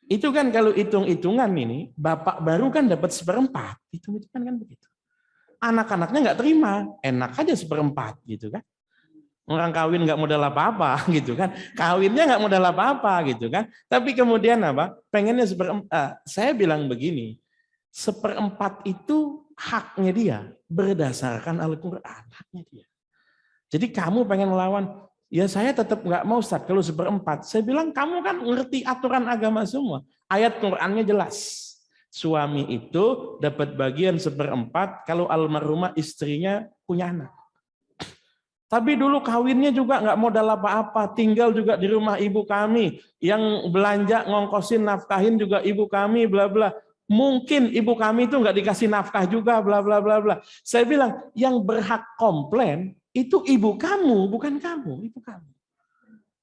Itu kan kalau hitung-hitungan ini, bapak baru kan dapat 1/4. Hitung-hitungan kan begitu. Anak-anaknya nggak terima, enak aja 1/4 gitu kan. Orang kawin nggak modal apa-apa gitu kan, kawinnya nggak modal apa-apa gitu kan, tapi kemudian apa? Pengennya 1/4. Saya bilang begini, 1/4 itu haknya dia berdasarkan Al-Quran, haknya dia. Jadi kamu pengen melawan, ya saya tetap nggak mau Ustaz kalau 1/4. Saya bilang kamu kan ngerti aturan agama semua, ayat Qurannya jelas. Suami itu dapat bagian 1/4 kalau almarhumah istrinya punya anak. Tapi dulu kawinnya juga nggak modal apa-apa, tinggal juga di rumah ibu kami, yang belanja ngongkosin nafkahin juga ibu kami, bla bla. Mungkin ibu kami itu nggak dikasih nafkah juga, bla bla bla bla. Saya bilang yang berhak komplain itu ibu kamu, bukan kamu, ibu kamu.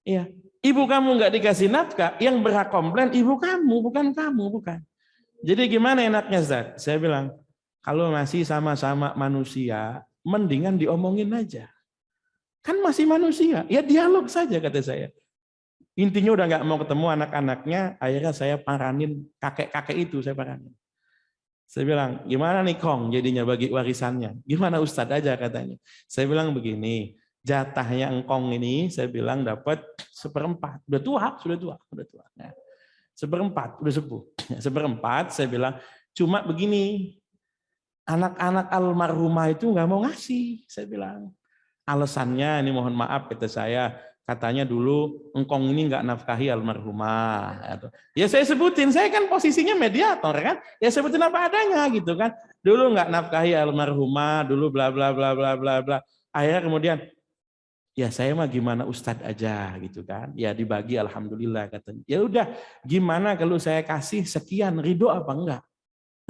Iya, ibu kamu nggak dikasih nafkah, yang berhak komplain ibu kamu, bukan kamu, bukan. Jadi gimana enaknya Zat? Saya bilang kalau masih sama-sama manusia, mendingan diomongin aja. Kan masih manusia, ya dialog saja kata saya. Intinya udah nggak mau ketemu anak-anaknya, akhirnya saya paranin kakek-kakek itu, saya paranin. Saya bilang, gimana nih Kong jadinya bagi warisannya? Gimana Ustadz aja katanya. Saya bilang begini, jatahnya engkong ini, saya bilang dapat 1/4. Sudah tua. Nah, 1/4, udah sepuh. 1/4, saya bilang, cuma begini, Anak-anak almarhumah itu nggak mau ngasih, saya bilang. Alasannya, ini mohon maaf kata saya, katanya dulu engkong ini nggak nafkahi almarhumah. Ya saya sebutin, saya kan posisinya mediator kan, ya sebutin apa adanya gitu kan. Dulu nggak nafkahi almarhumah, dulu bla bla bla bla bla bla. Akhirnya kemudian, ya saya mah gimana Ustadz aja gitu kan. Ya dibagi alhamdulillah katanya. Ya udah, gimana kalau saya kasih sekian, ridho apa enggak?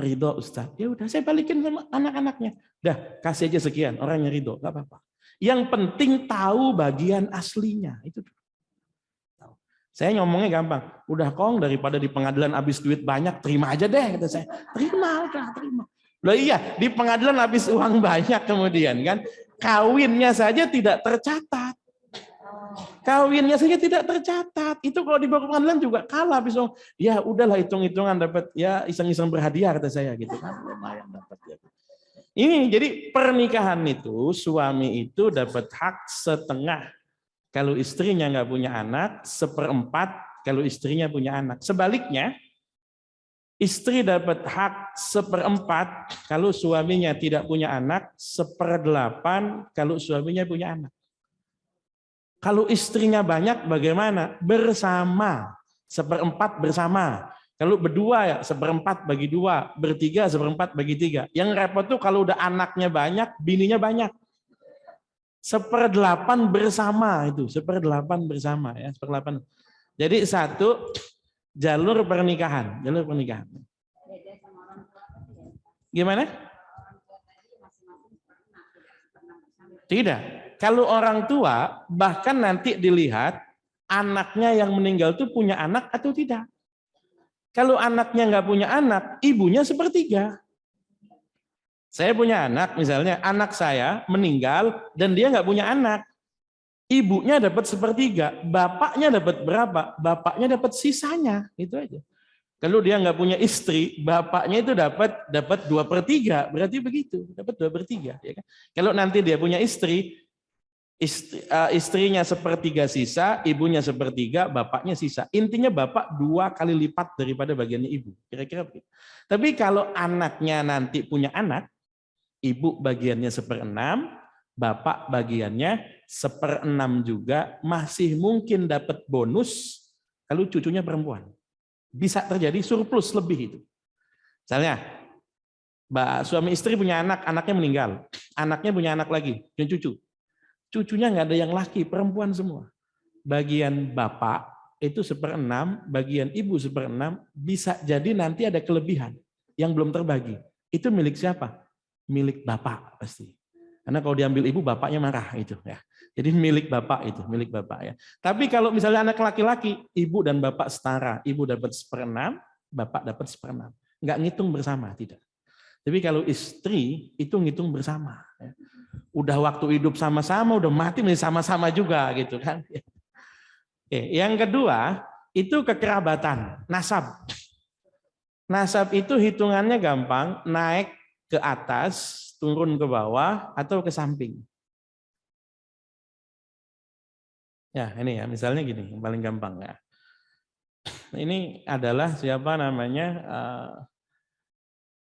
Ridho Ustadz. Ya udah saya balikin sama anak-anaknya. Dah kasih aja sekian, orangnya ridho, nggak apa-apa. Yang penting tahu bagian aslinya itu. Saya ngomongnya gampang. Udah Kong, daripada di pengadilan habis duit banyak, terima aja deh kata saya. Terima, udah terima. Loh iya, di pengadilan habis uang banyak kemudian kan, kawinnya saja tidak tercatat. Kawinnya saja tidak tercatat. Itu kalau dibawa ke pengadilan juga kalah. Bisa, ya udahlah hitung-hitungan dapat ya iseng-iseng berhadiah kata saya gitu kan. Lumayan dapat ya. Ini jadi pernikahan itu suami itu dapat hak setengah kalau istrinya nggak punya anak, 1/4 kalau istrinya punya anak. Sebaliknya istri dapat hak 1/4 kalau suaminya tidak punya anak, 1/8 kalau suaminya punya anak. Kalau istrinya banyak bagaimana? Bersama. 1/4 bersama. Kalau berdua ya 1/4 bagi 2, bertiga 1/4 bagi 3. Yang repot tuh kalau udah anaknya banyak, bininya banyak. 1/8 bersama itu, 1/8 bersama ya, 1/8. Jadi satu jalur pernikahan, jalur pernikahan. Gimana? Tidak. Kalau orang tua, bahkan nanti dilihat anaknya yang meninggal itu punya anak atau tidak. Kalau anaknya nggak punya anak, ibunya 1/3. Saya punya anak, misalnya anak saya meninggal dan dia nggak punya anak. Ibunya dapat 1/3, bapaknya dapat berapa? Bapaknya dapat sisanya, itu aja. Kalau dia nggak punya istri, bapaknya itu dapat 2/3, berarti begitu, dapat 2/3. Ya kan? Kalau nanti dia punya istri, istrinya 1/3 sisa, ibunya 1/3, bapaknya sisa. Intinya bapak 2 kali lipat daripada bagiannya ibu. Kira-kira begitu. Tapi kalau anaknya nanti punya anak, ibu bagiannya 1/6, bapak bagiannya 1/6 juga, masih mungkin dapat bonus kalau cucunya perempuan. Bisa terjadi surplus lebih itu. Misalnya, suami istri punya anak, anaknya meninggal. Anaknya punya anak lagi, punya cucu. Cucunya nggak ada yang laki, perempuan semua. Bagian bapak itu 1/6, bagian ibu 1/6, bisa jadi nanti ada kelebihan yang belum terbagi. Itu milik siapa? Milik bapak pasti. Karena kalau diambil ibu, bapaknya marah itu ya. Jadi milik bapak itu, milik bapak ya. Tapi kalau misalnya anak laki-laki, ibu dan bapak setara, ibu dapat 1/6, bapak dapat 1/6. Nggak ngitung bersama, tidak. Tapi kalau istri itu ngitung bersama. Ya. Udah waktu hidup sama-sama, udah mati sama-sama juga gitu kan. Oke, yang kedua itu kekerabatan, nasab. Nasab itu hitungannya gampang, naik ke atas, turun ke bawah, atau ke samping. Ya ini ya, misalnya gini, yang paling gampang ya. Ini adalah siapa namanya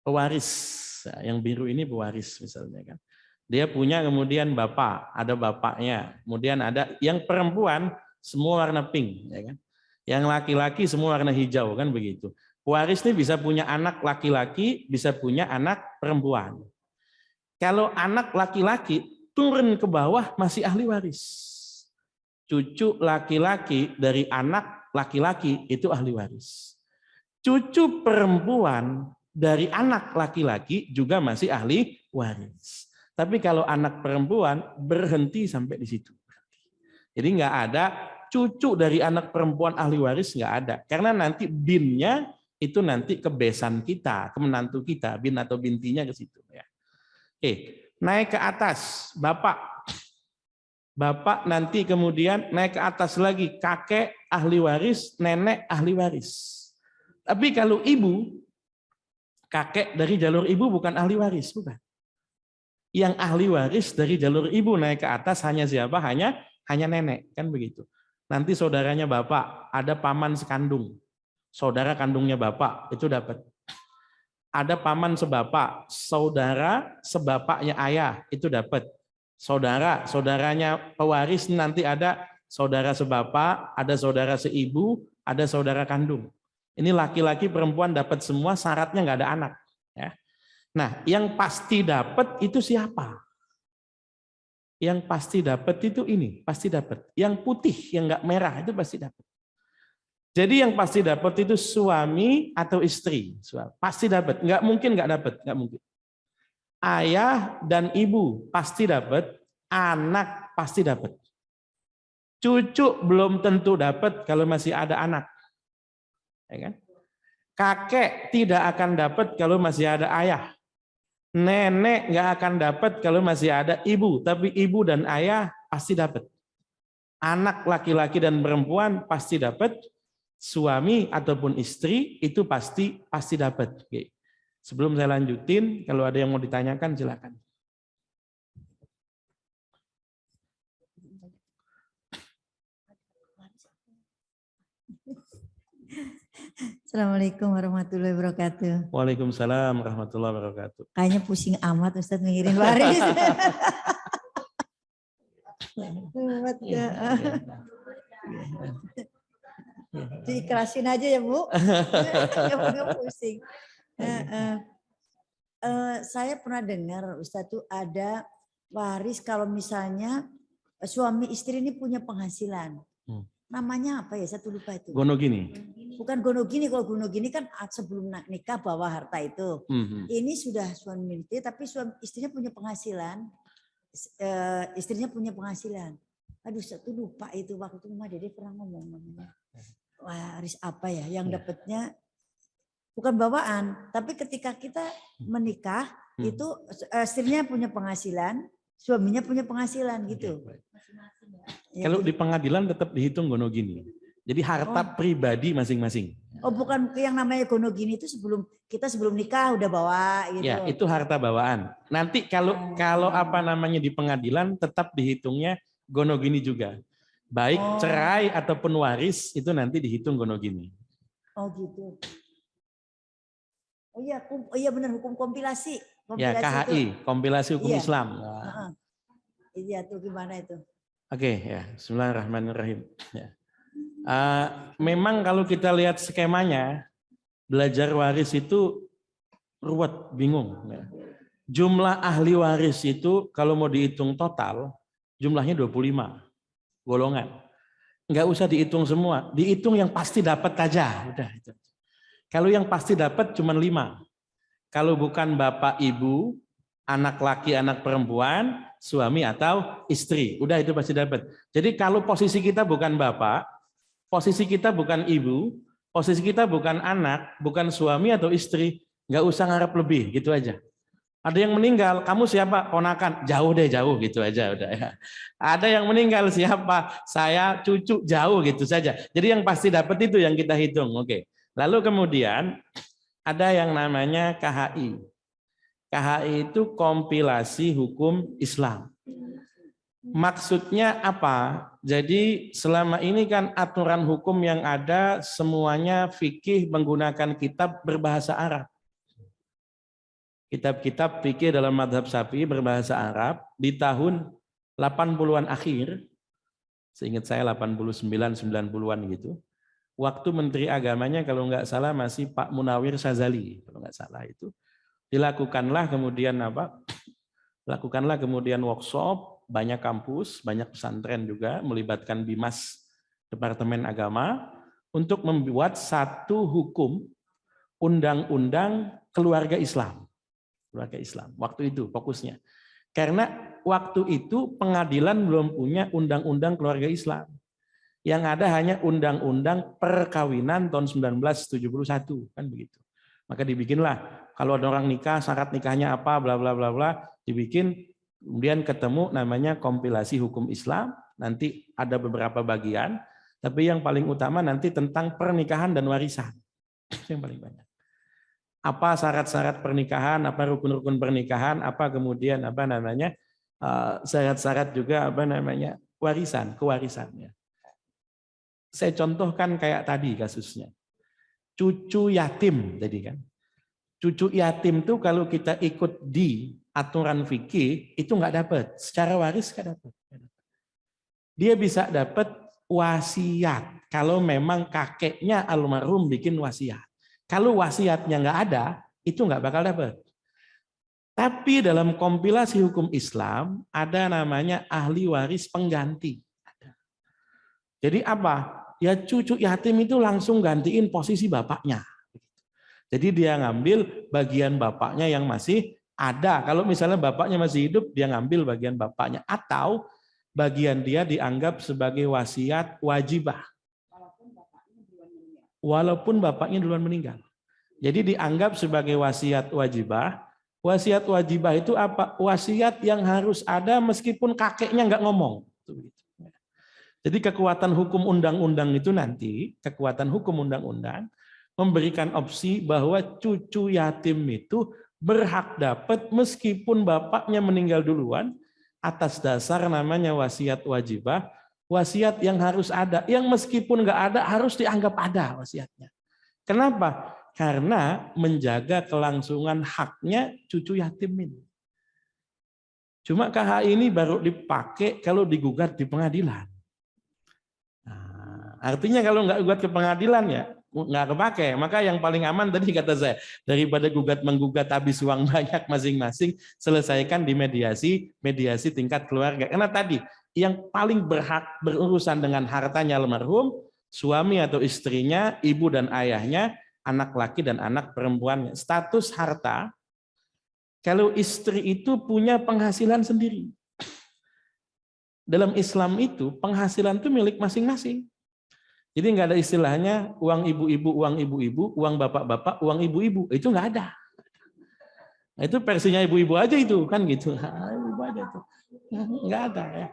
pewaris. Yang biru ini pewaris misalnya kan. Dia punya kemudian bapak, ada bapaknya. Kemudian ada yang perempuan semua warna pink, ya kan. Yang laki-laki semua warna hijau kan begitu. Pewaris ini bisa punya anak laki-laki, bisa punya anak perempuan. Kalau anak laki-laki turun ke bawah masih ahli waris. Cucu laki-laki dari anak laki-laki itu ahli waris. Cucu perempuan dari anak laki-laki juga masih ahli waris. Tapi kalau anak perempuan berhenti sampai di situ. Jadi nggak ada cucu dari anak perempuan ahli waris, nggak ada. Karena nanti binnya itu nanti ke besan kita, ke menantu kita, bin atau bintinya ke situ. Ya. Oke, naik ke atas, bapak. Bapak nanti kemudian naik ke atas lagi, kakek ahli waris, nenek ahli waris. Tapi kalau ibu, kakek dari jalur ibu bukan ahli waris, bukan. Yang ahli waris dari jalur ibu naik ke atas hanya siapa? Hanya nenek, kan begitu. Nanti saudaranya bapak, ada paman sekandung, saudara kandungnya bapak, itu dapat. ada paman sebapak, saudara sebapaknya ayah, itu dapat. Saudaranya pewaris nanti ada saudara sebapak, ada saudara seibu, ada saudara kandung. Ini laki-laki perempuan dapat semua, syaratnya nggak ada anak. Ya. Nah, yang pasti dapat itu siapa? Yang pasti dapat itu ini, pasti dapat. Yang putih, yang nggak merah itu pasti dapat. Jadi yang pasti dapat itu suami atau istri, pasti dapat. Nggak mungkin nggak dapat, nggak mungkin. Ayah dan ibu pasti dapat, anak pasti dapat. Cucu belum tentu dapat kalau masih ada anak. Ya kan? Kakek tidak akan dapat kalau masih ada ayah. Nenek nggak akan dapat kalau masih ada ibu, tapi ibu dan ayah pasti dapat. Anak laki-laki dan perempuan pasti dapat, suami ataupun istri itu pasti dapat. Oke. Sebelum saya lanjutin, kalau ada yang mau ditanyakan silakan. Assalamualaikum warahmatullahi wabarakatuh. Waalaikumsalam warahmatullahi wabarakatuh. Kayaknya pusing amat Ustadz mikirin waris. Diikhlasin aja ya Bu. Yang pusing. Saya pernah dengar Ustadz tuh ada waris kalau misalnya suami istri ini punya penghasilan. Namanya apa ya? Saya lupa itu. Gonogini. Bukan gonogini, kalau gonogini kan sebelum nikah bawa harta itu. Ini sudah suami istri, tapi suami istrinya punya penghasilan. Istrinya punya penghasilan. Aduh, saya lupa itu waktu itu Mama Dede pernah ngomong namanya. Waris apa ya? Yang dapatnya bukan bawaan, tapi ketika kita menikah itu istrinya punya penghasilan, suaminya punya penghasilan gitu. Ya, kalau di pengadilan tetap dihitung gonogini. Jadi harta pribadi masing-masing. Oh, bukan yang namanya gonogini itu sebelum nikah udah bawa gitu. Ya, itu harta bawaan. Nanti kalau apa namanya di pengadilan tetap dihitungnya gonogini juga. Baik cerai ataupun waris itu nanti dihitung gonogini. Oh gitu. Oh iya benar, hukum kompilasi. Ya, KHI, itu. Kompilasi Hukum Islam. Iya tuh gimana itu? Oke, ya. Bismillahirrahmanirrahim. Ya. Memang kalau kita lihat skemanya, belajar waris itu ruwet, bingung. Ya. Jumlah ahli waris itu kalau mau dihitung total, jumlahnya 25 golongan. Nggak usah dihitung semua, dihitung yang pasti dapat aja. Udah itu. Kalau yang pasti dapat cuma 5. Kalau bukan bapak ibu, anak laki, anak perempuan, suami atau istri. Udah itu pasti dapat. Jadi kalau posisi kita bukan bapak, posisi kita bukan ibu, posisi kita bukan anak, bukan suami atau istri, nggak usah ngarep lebih, gitu aja. Ada yang meninggal, kamu siapa? Ponakan, jauh deh, jauh gitu aja udah ya. Ada yang meninggal, siapa? Saya, cucu, jauh gitu saja. Jadi yang pasti dapat itu yang kita hitung. Oke. Lalu kemudian ada yang namanya KHI. KHI itu kompilasi hukum Islam. Maksudnya apa? Jadi selama ini kan aturan hukum yang ada semuanya fikih menggunakan kitab berbahasa Arab. Kitab-kitab fikih dalam mazhab Syafi'i berbahasa Arab di tahun 80-an akhir, seingat saya 89, 90-an gitu. Waktu Menteri Agamanya kalau nggak salah masih Pak Munawir Sazali, kalau nggak salah itu. Dilakukanlah kemudian workshop, banyak kampus, banyak pesantren juga melibatkan Bimas Departemen Agama untuk membuat satu hukum undang-undang keluarga Islam. Keluarga Islam. Waktu itu fokusnya. Karena waktu itu pengadilan belum punya undang-undang keluarga Islam. Yang ada hanya undang-undang perkawinan tahun 1971, kan begitu. Maka dibikinlah kalau ada orang nikah, syarat nikahnya apa, bla bla bla bla, dibikin, kemudian ketemu namanya kompilasi hukum Islam. Nanti ada beberapa bagian, tapi yang paling utama nanti tentang pernikahan dan warisan. Yang paling banyak. Apa syarat-syarat pernikahan, apa rukun-rukun pernikahan, apa kemudian apa namanya syarat-syarat juga apa namanya warisan, kewarisannya. Saya contohkan kayak tadi kasusnya. Cucu yatim tadi kan. Cucu yatim tuh kalau kita ikut di aturan fikih itu nggak dapat, secara waris nggak dapat. Dia bisa dapat wasiat kalau memang kakeknya almarhum bikin wasiat. Kalau wasiatnya nggak ada, itu nggak bakal dapat. Tapi dalam kompilasi hukum Islam ada namanya ahli waris pengganti. Jadi apa? Ya cucu yatim itu langsung gantiin posisi bapaknya. Jadi dia ngambil bagian bapaknya yang masih ada. Kalau misalnya bapaknya masih hidup, dia ngambil bagian bapaknya. Atau bagian dia dianggap sebagai wasiat wajibah. Walaupun bapaknya duluan meninggal. Jadi dianggap sebagai wasiat wajibah. Wasiat wajibah itu apa? Wasiat yang harus ada meskipun kakeknya nggak ngomong. Jadi kekuatan hukum undang-undang itu nanti, kekuatan hukum undang-undang, memberikan opsi bahwa cucu yatim itu berhak dapat meskipun bapaknya meninggal duluan atas dasar namanya wasiat wajibah, wasiat yang harus ada, yang meskipun nggak ada harus dianggap ada wasiatnya. Kenapa? Karena menjaga kelangsungan haknya cucu yatim ini. Cuma KH ini baru dipakai kalau digugat di pengadilan. Nah, artinya kalau nggak gugat ke pengadilan ya nggak kepake. Maka yang paling aman tadi kata saya, daripada gugat-menggugat habis uang banyak masing-masing, selesaikan di mediasi tingkat keluarga. Karena tadi yang paling berhak berurusan dengan hartanya almarhum, suami atau istrinya, ibu dan ayahnya, anak laki dan anak perempuannya. Status harta, kalau istri itu punya penghasilan sendiri. Dalam Islam itu penghasilan itu milik masing-masing. Jadi nggak ada istilahnya uang ibu-ibu, uang bapak-bapak, uang ibu-ibu. Itu nggak ada. Nah, itu versinya ibu-ibu aja itu kan gitu. Ibu aja itu. Nggak ada ya.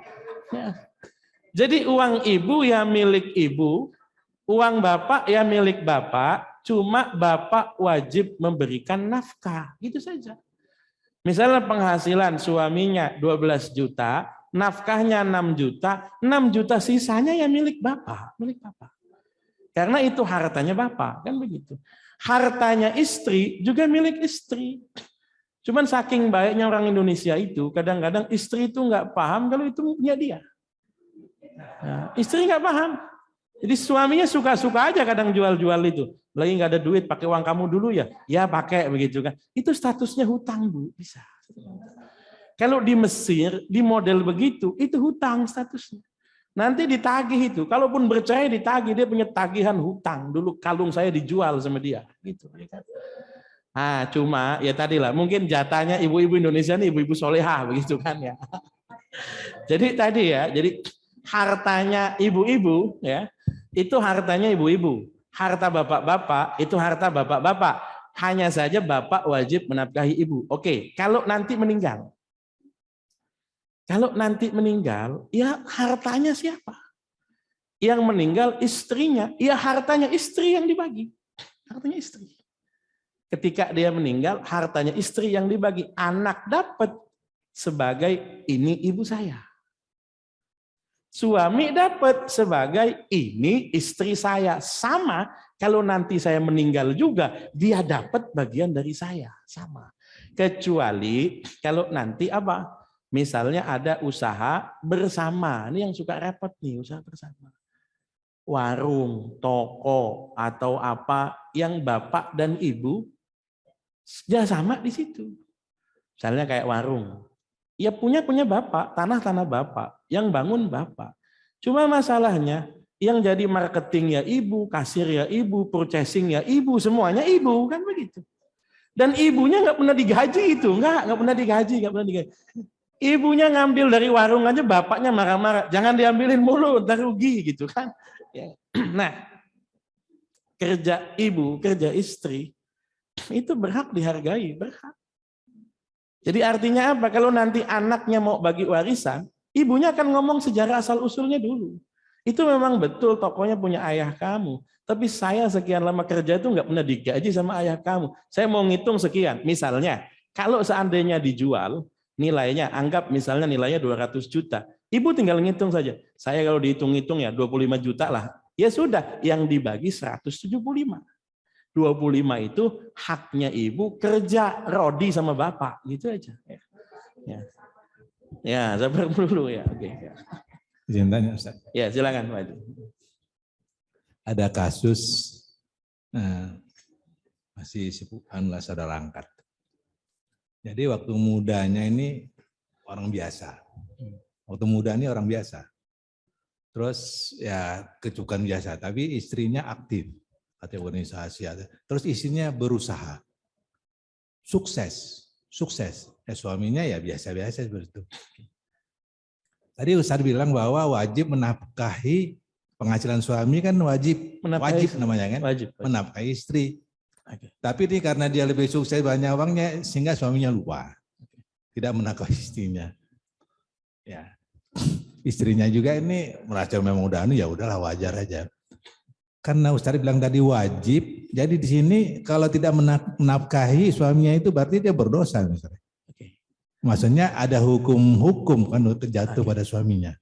Jadi uang ibu ya milik ibu, uang bapak ya milik bapak. Cuma bapak wajib memberikan nafkah. Gitu saja. Misalnya penghasilan suaminya 12 juta, nafkahnya 6 juta, 6 juta sisanya ya milik bapak. Karena itu hartanya bapak, kan begitu. Hartanya istri juga milik istri. Cuman saking baiknya orang Indonesia itu, kadang-kadang istri itu nggak paham kalau itu punya dia. Nah, istri nggak paham. Jadi suaminya suka-suka aja kadang jual-jual itu. Lagi nggak ada duit, pakai uang kamu dulu ya. Ya pakai begitu kan. Itu statusnya hutang, Bu. Bisa. Kalau di Mesir, di model begitu, itu hutang statusnya. Nanti ditagih itu, kalaupun bercerai ditagih, dia punya tagihan hutang. Dulu kalung saya dijual sama dia, gitu. Nah, cuma ya tadilah, mungkin jatahnya ibu-ibu Indonesia nih ibu-ibu solehah, begitu kan ya. Jadi tadi ya, jadi hartanya ibu-ibu ya, itu hartanya ibu-ibu. Harta bapak-bapak itu harta bapak-bapak. Hanya saja bapak wajib menafkahi ibu. Oke, kalau nanti meninggal. Kalau nanti meninggal, ya hartanya siapa? Yang meninggal istrinya, ya hartanya istri yang dibagi. Hartanya istri. Ketika dia meninggal, hartanya istri yang dibagi. Anak dapat sebagai ini ibu saya. Suami dapat sebagai ini istri saya. Sama, kalau nanti saya meninggal juga, dia dapat bagian dari saya. Sama. Kecuali kalau nanti apa? Misalnya ada usaha bersama, ini yang suka repot nih, usaha bersama. Warung, toko, atau apa yang bapak dan ibu ya sama di situ. Misalnya kayak warung. Ya punya bapak, tanah bapak, yang bangun bapak. Cuma masalahnya yang jadi marketing ya ibu, kasir ya ibu, purchasing ya ibu, semuanya ibu, kan begitu. Dan ibunya nggak pernah digaji itu, nggak pernah digaji. Ibunya ngambil dari warung aja, bapaknya marah-marah. Jangan diambilin mulu, ntar rugi gitu kan. Nah, kerja ibu, kerja istri, itu berhak dihargai, berhak. Jadi artinya apa? Kalau nanti anaknya mau bagi warisan, ibunya akan ngomong sejarah asal-usulnya dulu. Itu memang betul tokonya punya ayah kamu. Tapi saya sekian lama kerja itu nggak pernah digaji sama ayah kamu. Saya mau ngitung sekian. Misalnya, kalau seandainya dijual, nilainya, anggap misalnya nilainya 200 juta. Ibu tinggal ngitung saja. Saya kalau dihitung-hitung ya 25 juta lah. Ya sudah, yang dibagi 175. 25 itu haknya ibu kerja rodi sama bapak, gitu aja. Ya, sabar dulu ya. Oke. Izin tanya, Ustaz. Ya, silakan Pak Haji. Ada kasus masih sepupuanlah saudara angkat. Jadi waktu mudanya ini orang biasa. Waktu muda ini orang biasa. Terus ya kecukupan biasa, tapi istrinya aktif. Ada organisasi, terus istrinya berusaha. Sukses. Suaminya ya biasa-biasa seperti itu. Tadi Ustaz bilang bahwa wajib menafkahi penghasilan suami kan wajib namanya kan? Wajib. Menafkahi istri. Tapi ini karena dia lebih sukses banyak uangnya sehingga suaminya lupa. Tidak menafkahi istrinya. Ya. Istrinya juga ini merasa memang udah ya udahlah wajar aja. Karena Ustaz bilang tadi wajib, jadi di sini kalau tidak menafkahi suaminya itu berarti dia berdosa misalnya. Maksudnya ada hukum kan jatuh pada suaminya.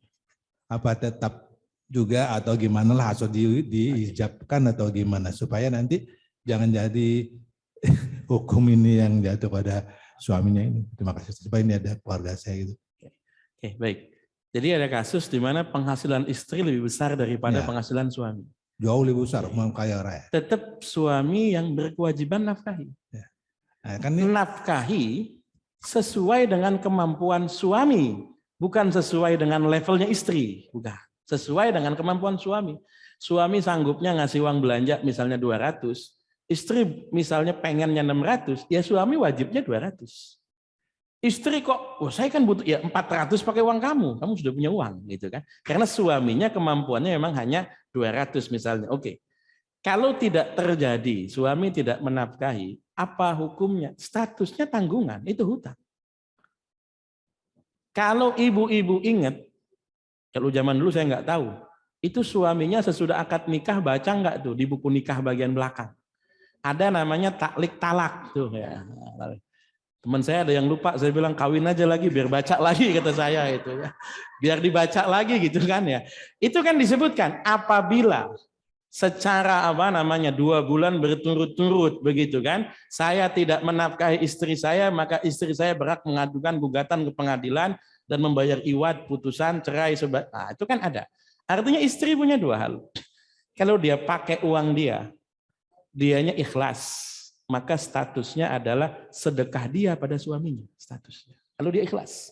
Apa tetap juga atau gimana lah atau diijabkan atau gimana supaya nanti jangan jadi hukum ini yang jatuh pada suaminya ini. Terima kasih. Supaya ini ada keluarga saya gitu. Oke, baik. Jadi ada kasus di mana penghasilan istri lebih besar daripada penghasilan suami. Jauh lebih besar, kaya raya. Tetap suami yang berkewajiban nafkahi. Ya. Nah, kan ini nafkahi sesuai dengan kemampuan suami, bukan sesuai dengan levelnya istri, bukan. Sesuai dengan kemampuan suami. Suami sanggupnya ngasih uang belanja misalnya 200, istri misalnya pengennya 600, ya suami wajibnya 200. Istri kok, saya kan butuh ya 400 pakai uang kamu sudah punya uang gitu kan. Karena suaminya kemampuannya memang hanya 200 misalnya. Oke. Kalau tidak terjadi, suami tidak menafkahi, apa hukumnya? Statusnya tanggungan, itu hutang. Kalau ibu-ibu ingat, kalau zaman dulu saya nggak tahu, itu suaminya sesudah akad nikah baca nggak tuh di buku nikah bagian belakang. Ada namanya taklik talak tuh ya. Teman saya ada yang lupa, saya bilang kawin aja lagi biar baca lagi kata saya itu ya. Biar dibaca lagi gitu kan ya. Itu kan disebutkan apabila secara 2 bulan berturut-turut begitu kan, saya tidak menafkahi istri saya, maka istri saya berhak mengajukan gugatan ke pengadilan dan membayar iwad putusan cerai. Nah, itu kan ada. Artinya istri punya 2 hal. Kalau dia pakai uang dianya ikhlas, maka statusnya adalah sedekah dia pada suaminya, statusnya. Kalau dia ikhlas.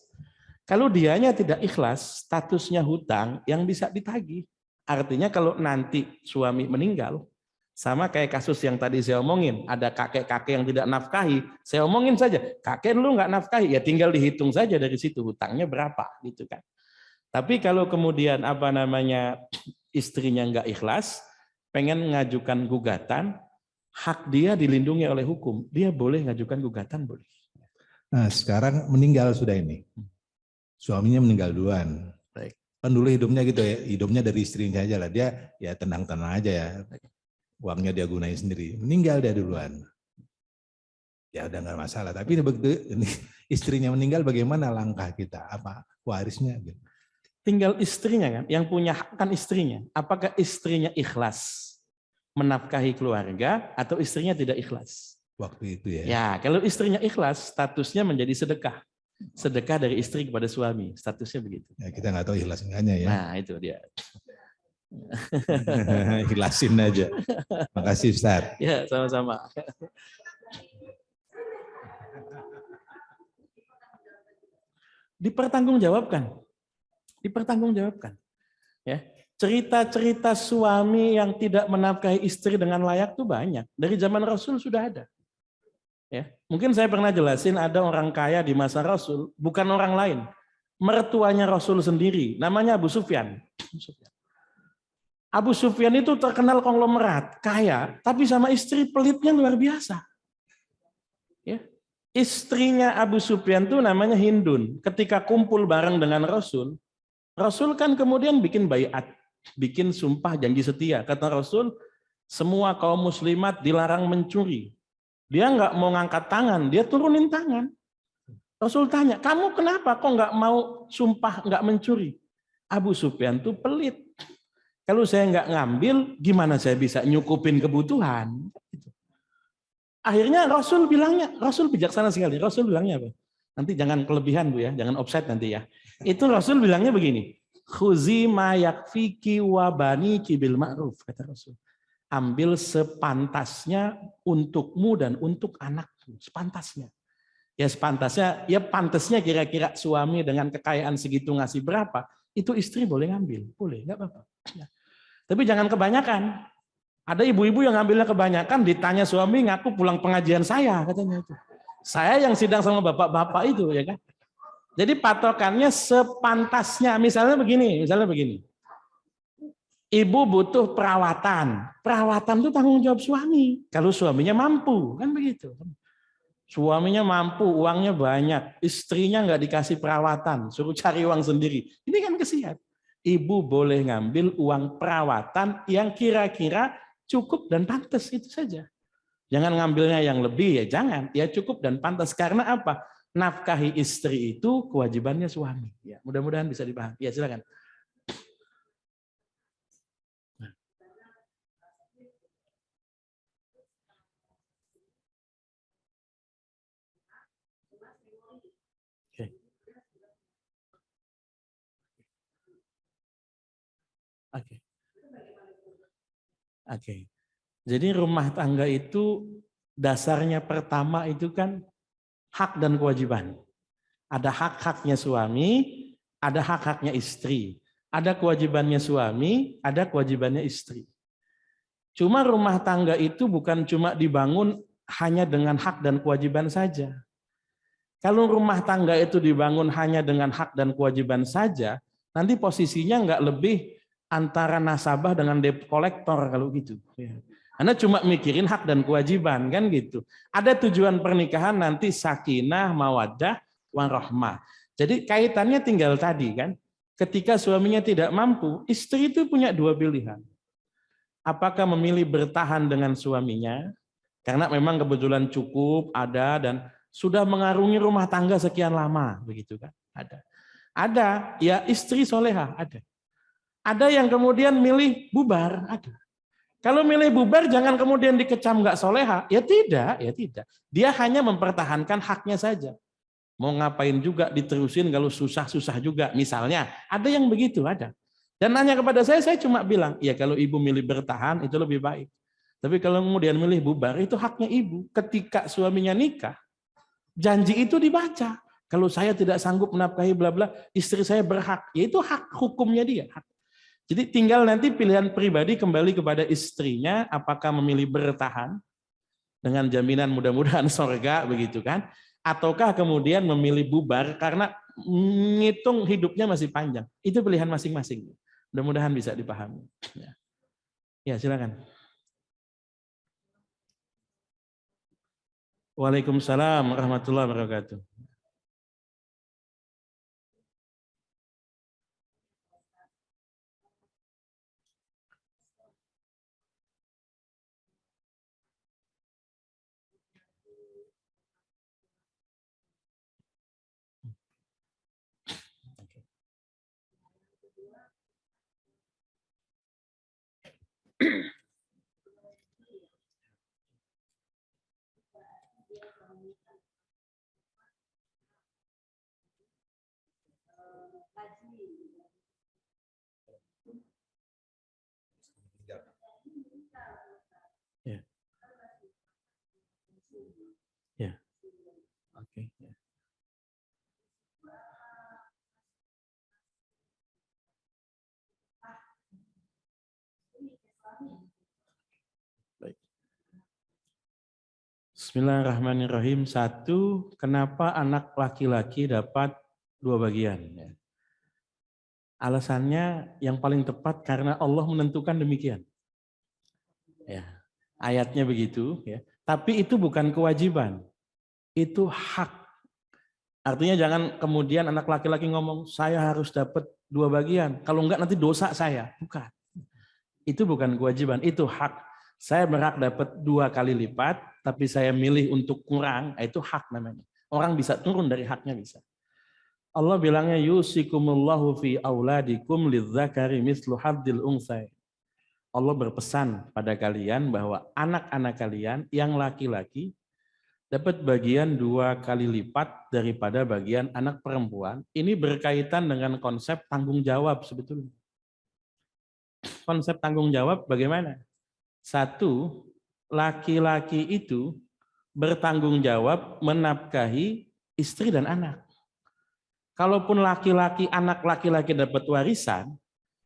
Kalau dianya tidak ikhlas, statusnya hutang yang bisa ditagih. Artinya kalau nanti suami meninggal, sama kayak kasus yang tadi saya omongin, ada kakek-kakek yang tidak nafkahi, saya omongin saja, kakek lu nggak nafkahi, ya tinggal dihitung saja dari situ hutangnya berapa, gitu kan. Tapi kalau kemudian istrinya nggak ikhlas, pengen mengajukan gugatan, hak dia dilindungi oleh hukum, dia boleh ngajukan gugatan, boleh. Nah sekarang meninggal sudah ini, suaminya meninggal duluan. Baik. Kan dulu hidupnya gitu ya, hidupnya dari istrinya aja lah, dia ya tenang-tenang aja ya, uangnya dia gunain sendiri. Meninggal dia duluan, ya udah nggak masalah. Tapi begitu istrinya meninggal, bagaimana langkah kita? Apa warisnya? Gitu. Tinggal istrinya kan, yang punya hak kan istrinya. Apakah istrinya ikhlas menafkahi keluarga atau istrinya tidak ikhlas? Waktu itu ya. Ya, kalau istrinya ikhlas, statusnya menjadi sedekah. Sedekah dari istri kepada suami, statusnya begitu. Ya, kita nggak tahu ikhlas enggaknya ya. Nah, itu dia. Ikhlasin aja. Makasih Ustaz. Ya, sama-sama. Dipertanggungjawabkan. Dipertanggungjawabkan. Ya. Cerita-cerita suami yang tidak menafkahi istri dengan layak itu banyak. Dari zaman Rasul sudah ada. Ya, mungkin saya pernah jelasin ada orang kaya di masa Rasul, bukan orang lain. Mertuanya Rasul sendiri, namanya Abu Sufyan. Abu Sufyan itu terkenal konglomerat, kaya, tapi sama istri pelitnya luar biasa. Ya. Istrinya Abu Sufyan itu namanya Hindun. Ketika kumpul bareng dengan Rasul, Rasul kan kemudian bikin baiat. Bikin sumpah janji setia. Kata Rasul, semua kaum muslimat dilarang mencuri. Dia nggak mau ngangkat tangan, dia turunin tangan. Rasul tanya, kamu kenapa kok nggak mau sumpah nggak mencuri? Abu Sufyan tuh pelit. Kalau saya nggak ngambil, gimana saya bisa nyukupin kebutuhan? Akhirnya Rasul bijaksana sekali. Rasul bilangnya apa? Nanti jangan kelebihan Bu ya, jangan offside nanti ya. Itu Rasul bilangnya begini, khuzi ma yakfiki wa baniki bil ma'ruf, kata Rasul. Ambil sepantasnya untukmu dan untuk anakmu, sepantasnya. Ya sepantasnya, ya pantasnya kira-kira suami dengan kekayaan segitu ngasih berapa, itu istri boleh ngambil, boleh, nggak apa-apa. Ya. Tapi jangan kebanyakan. Ada ibu-ibu yang ngambilnya kebanyakan, ditanya suami ngaku pulang pengajian saya, katanya itu. Saya yang sidang sama bapak-bapak itu, ya kan. Jadi patokannya sepantasnya. Misalnya begini. Ibu butuh perawatan. Perawatan itu tanggung jawab suami. Kalau suaminya mampu, kan begitu. Suaminya mampu, uangnya banyak, istrinya nggak dikasih perawatan, suruh cari uang sendiri. Ini kan kesian. Ibu boleh ngambil uang perawatan yang kira-kira cukup dan pantas, itu saja. Jangan ngambilnya yang lebih, ya jangan. Ya cukup dan pantas. Karena apa? Nafkahi istri itu kewajibannya suami. Ya, mudah-mudahan bisa dipahami. Ya silakan. Oke. Jadi rumah tangga itu dasarnya pertama itu kan hak dan kewajiban. Ada hak-haknya suami, ada hak-haknya istri. Ada kewajibannya suami, ada kewajibannya istri. Cuma rumah tangga itu bukan cuma dibangun hanya dengan hak dan kewajiban saja. Kalau rumah tangga itu dibangun hanya dengan hak dan kewajiban saja, nanti posisinya nggak lebih antara nasabah dengan debt collector kalau gitu. Anda cuma mikirin hak dan kewajiban kan gitu. Ada tujuan pernikahan nanti sakinah, mawaddah, warahmah. Jadi kaitannya tinggal tadi kan. Ketika suaminya tidak mampu, istri itu punya dua pilihan. Apakah memilih bertahan dengan suaminya karena memang kebetulan cukup ada dan sudah mengarungi rumah tangga sekian lama begitu kan? Ada ya istri solehah ada. Ada yang kemudian milih bubar, ada. Kalau milih bubar jangan kemudian dikecam nggak soleha, ya tidak. Dia hanya mempertahankan haknya saja. Mau ngapain juga diterusin kalau susah-susah juga. Misalnya, ada yang begitu, ada. Dan nanya kepada saya cuma bilang, ya kalau ibu milih bertahan itu lebih baik. Tapi kalau kemudian milih bubar itu haknya ibu. Ketika suaminya nikah, janji itu dibaca. Kalau saya tidak sanggup menafkahi bla bla, istri saya berhak. Ya itu hak hukumnya dia, hak. Jadi tinggal nanti pilihan pribadi kembali kepada istrinya, apakah memilih bertahan dengan jaminan mudah-mudahan surga begitu kan, ataukah kemudian memilih bubar karena menghitung hidupnya masih panjang. Itu pilihan masing-masing. Mudah-mudahan bisa dipahami. Ya silakan. Waalaikumsalam warahmatullahi wabarakatuh. Ya. Oke. Baik. Bismillahirrahmanirrahim. 1, kenapa anak laki-laki dapat 2 bagian? Alasannya yang paling tepat karena Allah menentukan demikian. Ya, ayatnya begitu. Ya. Tapi itu bukan kewajiban, itu hak. Artinya jangan kemudian anak laki-laki ngomong saya harus dapat 2 bagian. Kalau enggak nanti dosa saya. Bukan. Itu bukan kewajiban, itu hak. Saya berhak dapat 2 kali lipat, tapi saya milih untuk kurang, itu hak namanya. Orang bisa turun dari haknya bisa. Allah bilangnya yusikumullahu fi auladikum lidzakari mislu hadzil unsay. Allah berpesan pada kalian bahwa anak-anak kalian yang laki-laki dapat bagian 2 kali lipat daripada bagian anak perempuan. Ini berkaitan dengan konsep tanggung jawab sebetulnya. Konsep tanggung jawab bagaimana? Satu, laki-laki itu bertanggung jawab menafkahi istri dan anak. Kalaupun laki-laki, anak laki-laki dapat warisan,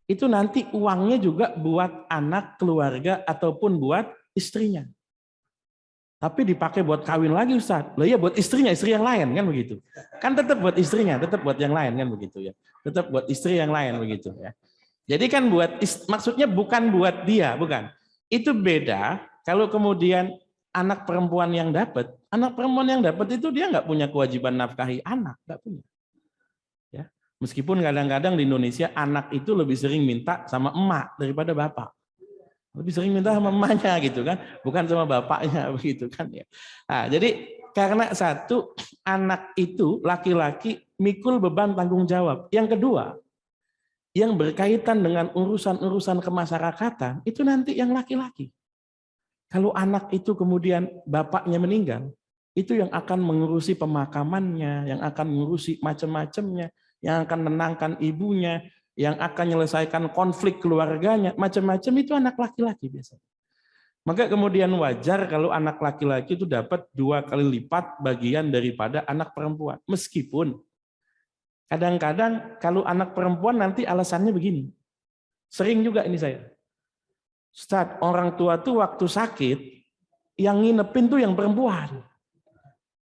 itu nanti uangnya juga buat anak, keluarga, ataupun buat istrinya. Tapi dipakai buat kawin lagi Ustaz. Loh ya buat istrinya, istri yang lain kan begitu. Kan tetap buat istrinya, tetap buat yang lain kan begitu ya. Tetap buat istri yang lain begitu ya. Jadi kan maksudnya bukan buat dia, bukan. Itu beda kalau kemudian anak perempuan yang dapat itu dia nggak punya kewajiban nafkahi anak, nggak punya. Ya. Meskipun kadang-kadang di Indonesia anak itu lebih sering minta sama emak daripada bapak. Lebih sering minta sama emaknya gitu kan, bukan sama bapaknya begitu kan ya. Nah, jadi karena satu, anak itu laki-laki mikul beban tanggung jawab. Yang kedua, yang berkaitan dengan urusan-urusan kemasyarakatan itu nanti yang laki-laki. Kalau anak itu kemudian bapaknya meninggal, itu yang akan mengurusi pemakamannya, yang akan mengurusi macam-macamnya, yang akan menenangkan ibunya, yang akan menyelesaikan konflik keluarganya, macam-macam itu anak laki-laki biasanya. Maka kemudian wajar kalau anak laki-laki itu dapat 2 kali lipat bagian daripada anak perempuan. Meskipun kadang-kadang kalau anak perempuan nanti alasannya begini. Sering juga ini saya. Ustaz, orang tua tuh waktu sakit, yang nginepin tuh yang perempuan.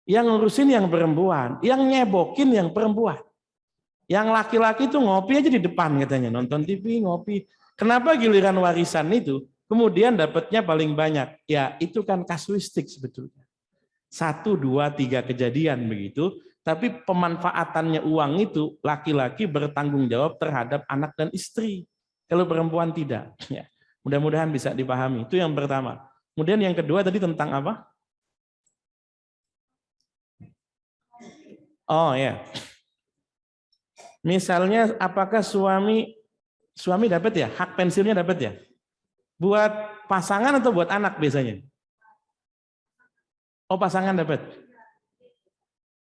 Yang ngurusin yang perempuan, yang nyebokin yang perempuan. Yang laki-laki tuh ngopi aja di depan katanya, nonton TV, ngopi. Kenapa giliran warisan itu kemudian dapatnya paling banyak? Ya itu kan kasuistik sebetulnya. 1, 2, 3 kejadian begitu, tapi pemanfaatannya uang itu laki-laki bertanggung jawab terhadap anak dan istri. Kalau perempuan tidak. Ya. Mudah-mudahan bisa dipahami. Itu yang pertama. Kemudian yang kedua tadi tentang apa? Oh ya. Misalnya apakah suami dapat ya, hak pensiunnya dapat ya? Buat pasangan atau buat anak biasanya? Oh, pasangan dapat.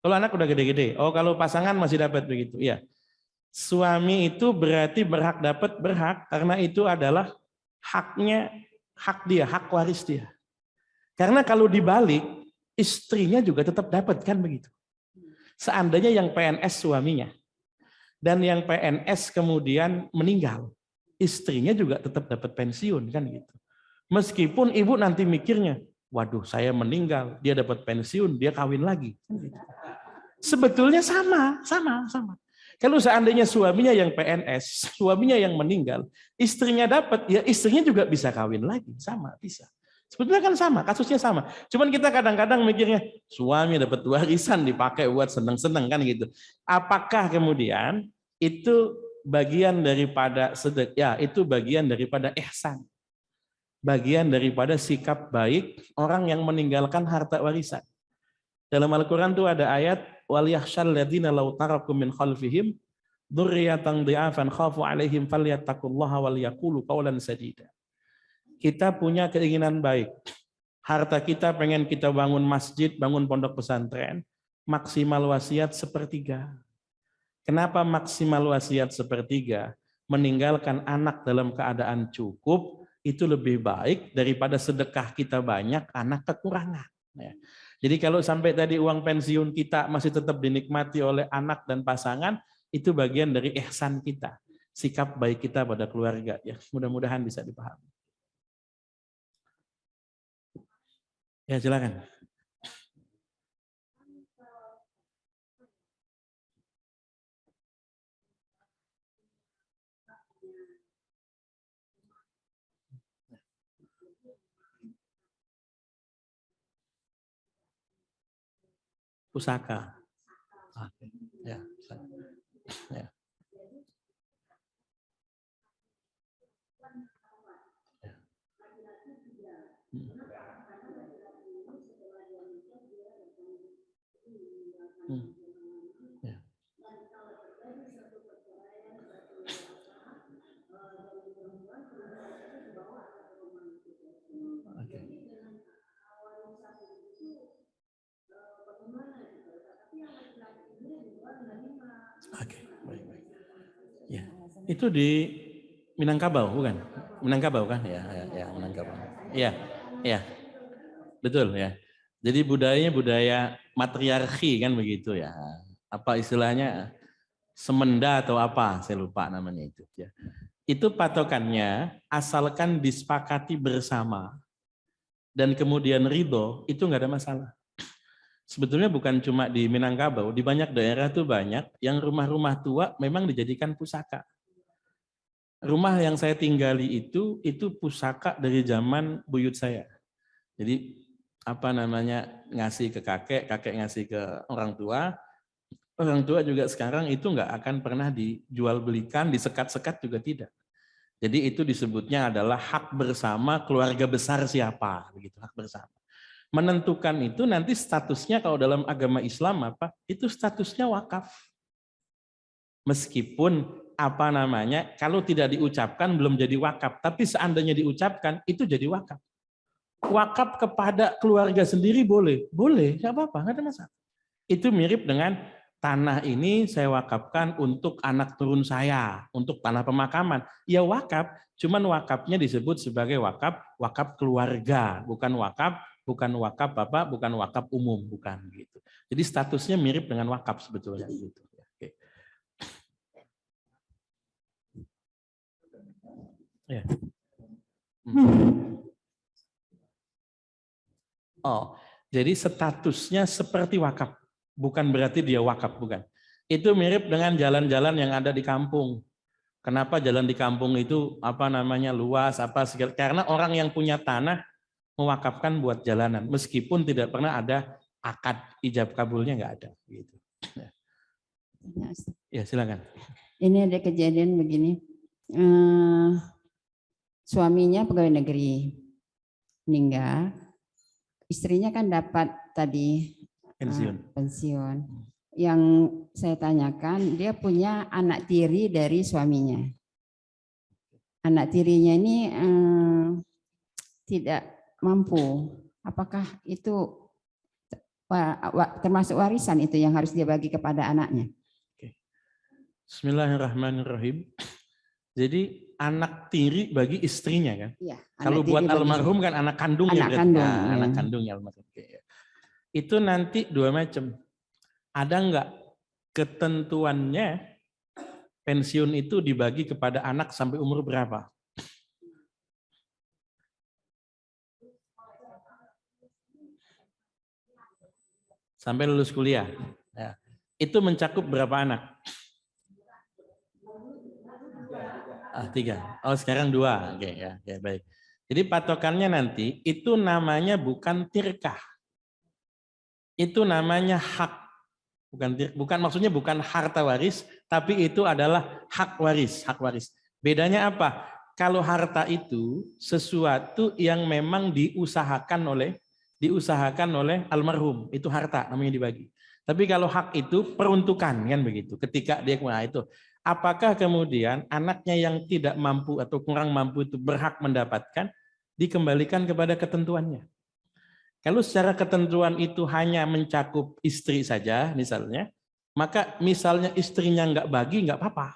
Kalau anak udah gede-gede. Oh, kalau pasangan masih dapat begitu. Iya. Suami itu berarti berhak karena itu adalah haknya, hak dia, hak waris dia. Karena kalau dibalik, istrinya juga tetap dapat kan begitu. Seandainya yang PNS suaminya dan yang PNS kemudian meninggal, istrinya juga tetap dapat pensiun kan gitu. Meskipun ibu nanti mikirnya, waduh saya meninggal, dia dapat pensiun, dia kawin lagi. Sebetulnya sama. Kalau seandainya suaminya yang PNS, suaminya yang meninggal, istrinya dapat, ya istrinya juga bisa kawin lagi, sama bisa. Sebetulnya kan sama, kasusnya sama. Cuman kita kadang-kadang mikirnya suami dapat warisan dipakai buat seneng-seneng kan gitu. Apakah kemudian itu bagian daripada sedekah? Ya, itu bagian daripada ihsan. Bagian daripada sikap baik orang yang meninggalkan harta warisan. Dalam Al-Qur'an itu ada ayat wal yakhshal ladzina law taraku min khalfihim dzurriyyatan dhi'afan khafu 'alaihim falyattaqullaha wal yaqulu qawlan sadida. Kita punya keinginan baik. Harta kita pengen kita bangun masjid, bangun pondok pesantren, maksimal wasiat 1/3. Kenapa maksimal wasiat 1/3? Meninggalkan anak dalam keadaan cukup itu lebih baik daripada sedekah kita banyak, anak kekurangan. Jadi kalau sampai tadi uang pensiun kita masih tetap dinikmati oleh anak dan pasangan, itu bagian dari ihsan kita, sikap baik kita pada keluarga. Ya, mudah-mudahan bisa dipahami. Ya, silakan. Pusaka. Ya, ya. Ya. Itu di Minangkabau bukan? Minangkabau kan? Ya, Minangkabau. Iya, betul ya. Jadi budayanya budaya matriarki kan begitu ya. Apa istilahnya? Semenda atau apa? Saya lupa namanya itu. Ya. Itu patokannya asalkan disepakati bersama dan kemudian ridho, itu nggak ada masalah. Sebetulnya bukan cuma di Minangkabau, di banyak daerah tuh banyak yang rumah-rumah tua memang dijadikan pusaka. Rumah yang saya tinggali itu pusaka dari zaman buyut saya. Jadi apa namanya ngasih ke kakek, kakek ngasih ke orang tua juga sekarang itu nggak akan pernah dijual belikan, disekat-sekat juga tidak. Jadi itu disebutnya adalah hak bersama keluarga besar siapa, begitu hak bersama. Menentukan itu nanti statusnya kalau dalam agama Islam apa? Itu statusnya wakaf. Meskipun apa namanya, kalau tidak diucapkan belum jadi wakaf, tapi seandainya diucapkan itu jadi wakaf. Wakaf kepada keluarga sendiri boleh, nggak apa-apa, nggak ada masalah. Itu mirip dengan tanah ini saya wakafkan untuk anak turun saya, untuk tanah pemakaman. Ya wakaf, cuman wakafnya disebut sebagai wakaf keluarga, bukan wakaf umum, bukan gitu. Jadi statusnya mirip dengan wakaf sebetulnya gitu. Oke. Ya. Oh, jadi statusnya seperti wakaf, bukan berarti dia wakaf, bukan. Itu mirip dengan jalan-jalan yang ada di kampung. Kenapa jalan di kampung itu apa namanya luas apa segala? Karena orang yang punya tanah mewakafkan buat jalanan, meskipun tidak pernah ada akad ijab kabulnya, nggak ada. Gitu. Ya silakan. Ini ada kejadian begini. Suaminya pegawai negeri meninggal, istrinya kan dapat tadi pensiun. Yang saya tanyakan, dia punya anak tiri dari suaminya. Anak tirinya ini tidak mampu. Apakah itu termasuk warisan itu yang harus dia bagi kepada anaknya? Bismillahirrahmanirrahim. Jadi anak tiri bagi istrinya kan? Ya, kalau buat almarhum kan anak kandungnya. Anak kandungnya almarhum. Itu nanti dua macam. Ada enggak ketentuannya pensiun itu dibagi kepada anak sampai umur berapa? Sampai lulus kuliah. Ya. Itu mencakup berapa anak? 3. Oh sekarang 2. Oke, ya, baik. Jadi patokannya nanti itu namanya bukan tirkah. Itu namanya hak. Bukan maksudnya bukan harta waris, tapi itu adalah hak waris. Bedanya apa? Kalau harta itu sesuatu yang memang diusahakan oleh almarhum, itu harta namanya dibagi. Tapi kalau hak itu peruntukan kan begitu. Ketika dia itu, apakah kemudian anaknya yang tidak mampu atau kurang mampu itu berhak mendapatkan, dikembalikan kepada ketentuannya. Kalau secara ketentuan itu hanya mencakup istri saja misalnya, maka misalnya istrinya nggak bagi, nggak apa-apa.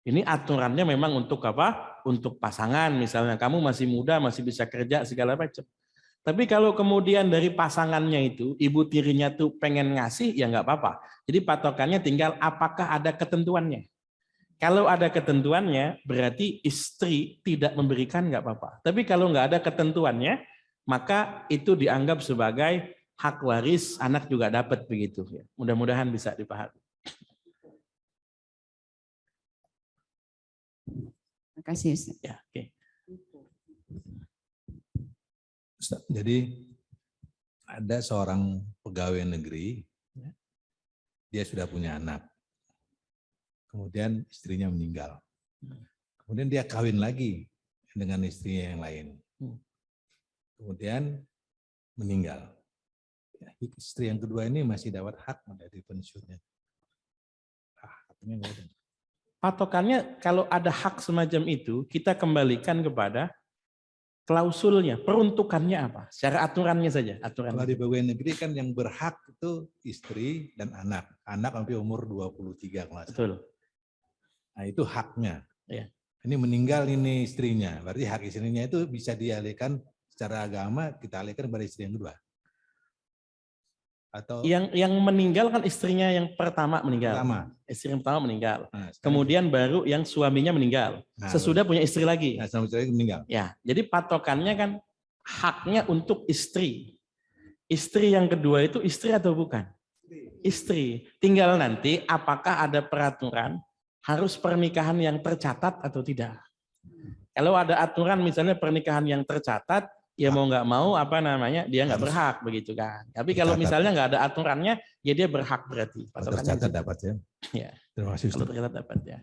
Ini aturannya memang untuk apa? Untuk pasangan misalnya, kamu masih muda, masih bisa kerja, segala macam. Tapi kalau kemudian dari pasangannya itu, ibu tirinya tuh pengen ngasih, ya nggak apa-apa. Jadi patokannya tinggal apakah ada ketentuannya. Kalau ada ketentuannya, berarti istri tidak memberikan nggak apa-apa. Tapi kalau nggak ada ketentuannya, maka itu dianggap sebagai hak waris, anak juga dapat begitu. Mudah-mudahan bisa dipahami. Terima kasih Ustaz. Ya, oke. Jadi ada seorang pegawai negeri, dia sudah punya anak. Kemudian istrinya meninggal. Kemudian dia kawin lagi dengan istrinya yang lain. Kemudian meninggal. Istri yang kedua ini masih dapat hak dari pensiunnya. Patokannya kalau ada hak semacam itu, kita kembalikan kepada klausulnya, peruntukannya apa? Secara aturannya saja. Kalau di pegawai negeri kan yang berhak itu istri dan anak. Anak sampai umur 23 kelas. Betul. Nah, itu haknya. Ya. Ini meninggal ini istrinya, berarti hak istrinya itu bisa dialihkan secara agama, kita alihkan kepada istri yang kedua. Atau yang meninggal kan istrinya yang pertama meninggal. Istri yang pertama meninggal. Nah, kemudian baru yang suaminya meninggal. Nah, sesudah punya istri lagi. Nah, istri meninggal. Ya, jadi patokannya kan haknya untuk istri. Istri yang kedua itu istri atau bukan? Istri. Tinggal nanti apakah ada peraturan harus pernikahan yang tercatat atau tidak. Kalau ada aturan misalnya pernikahan yang tercatat, ya mau nggak mau dia nggak berhak begitu kan. Tapi kalau misalnya nggak ada aturannya, ya dia berhak berarti. Tercatat dapat ya. Ya. Terima kasih. Kalau tercatat dapat ya.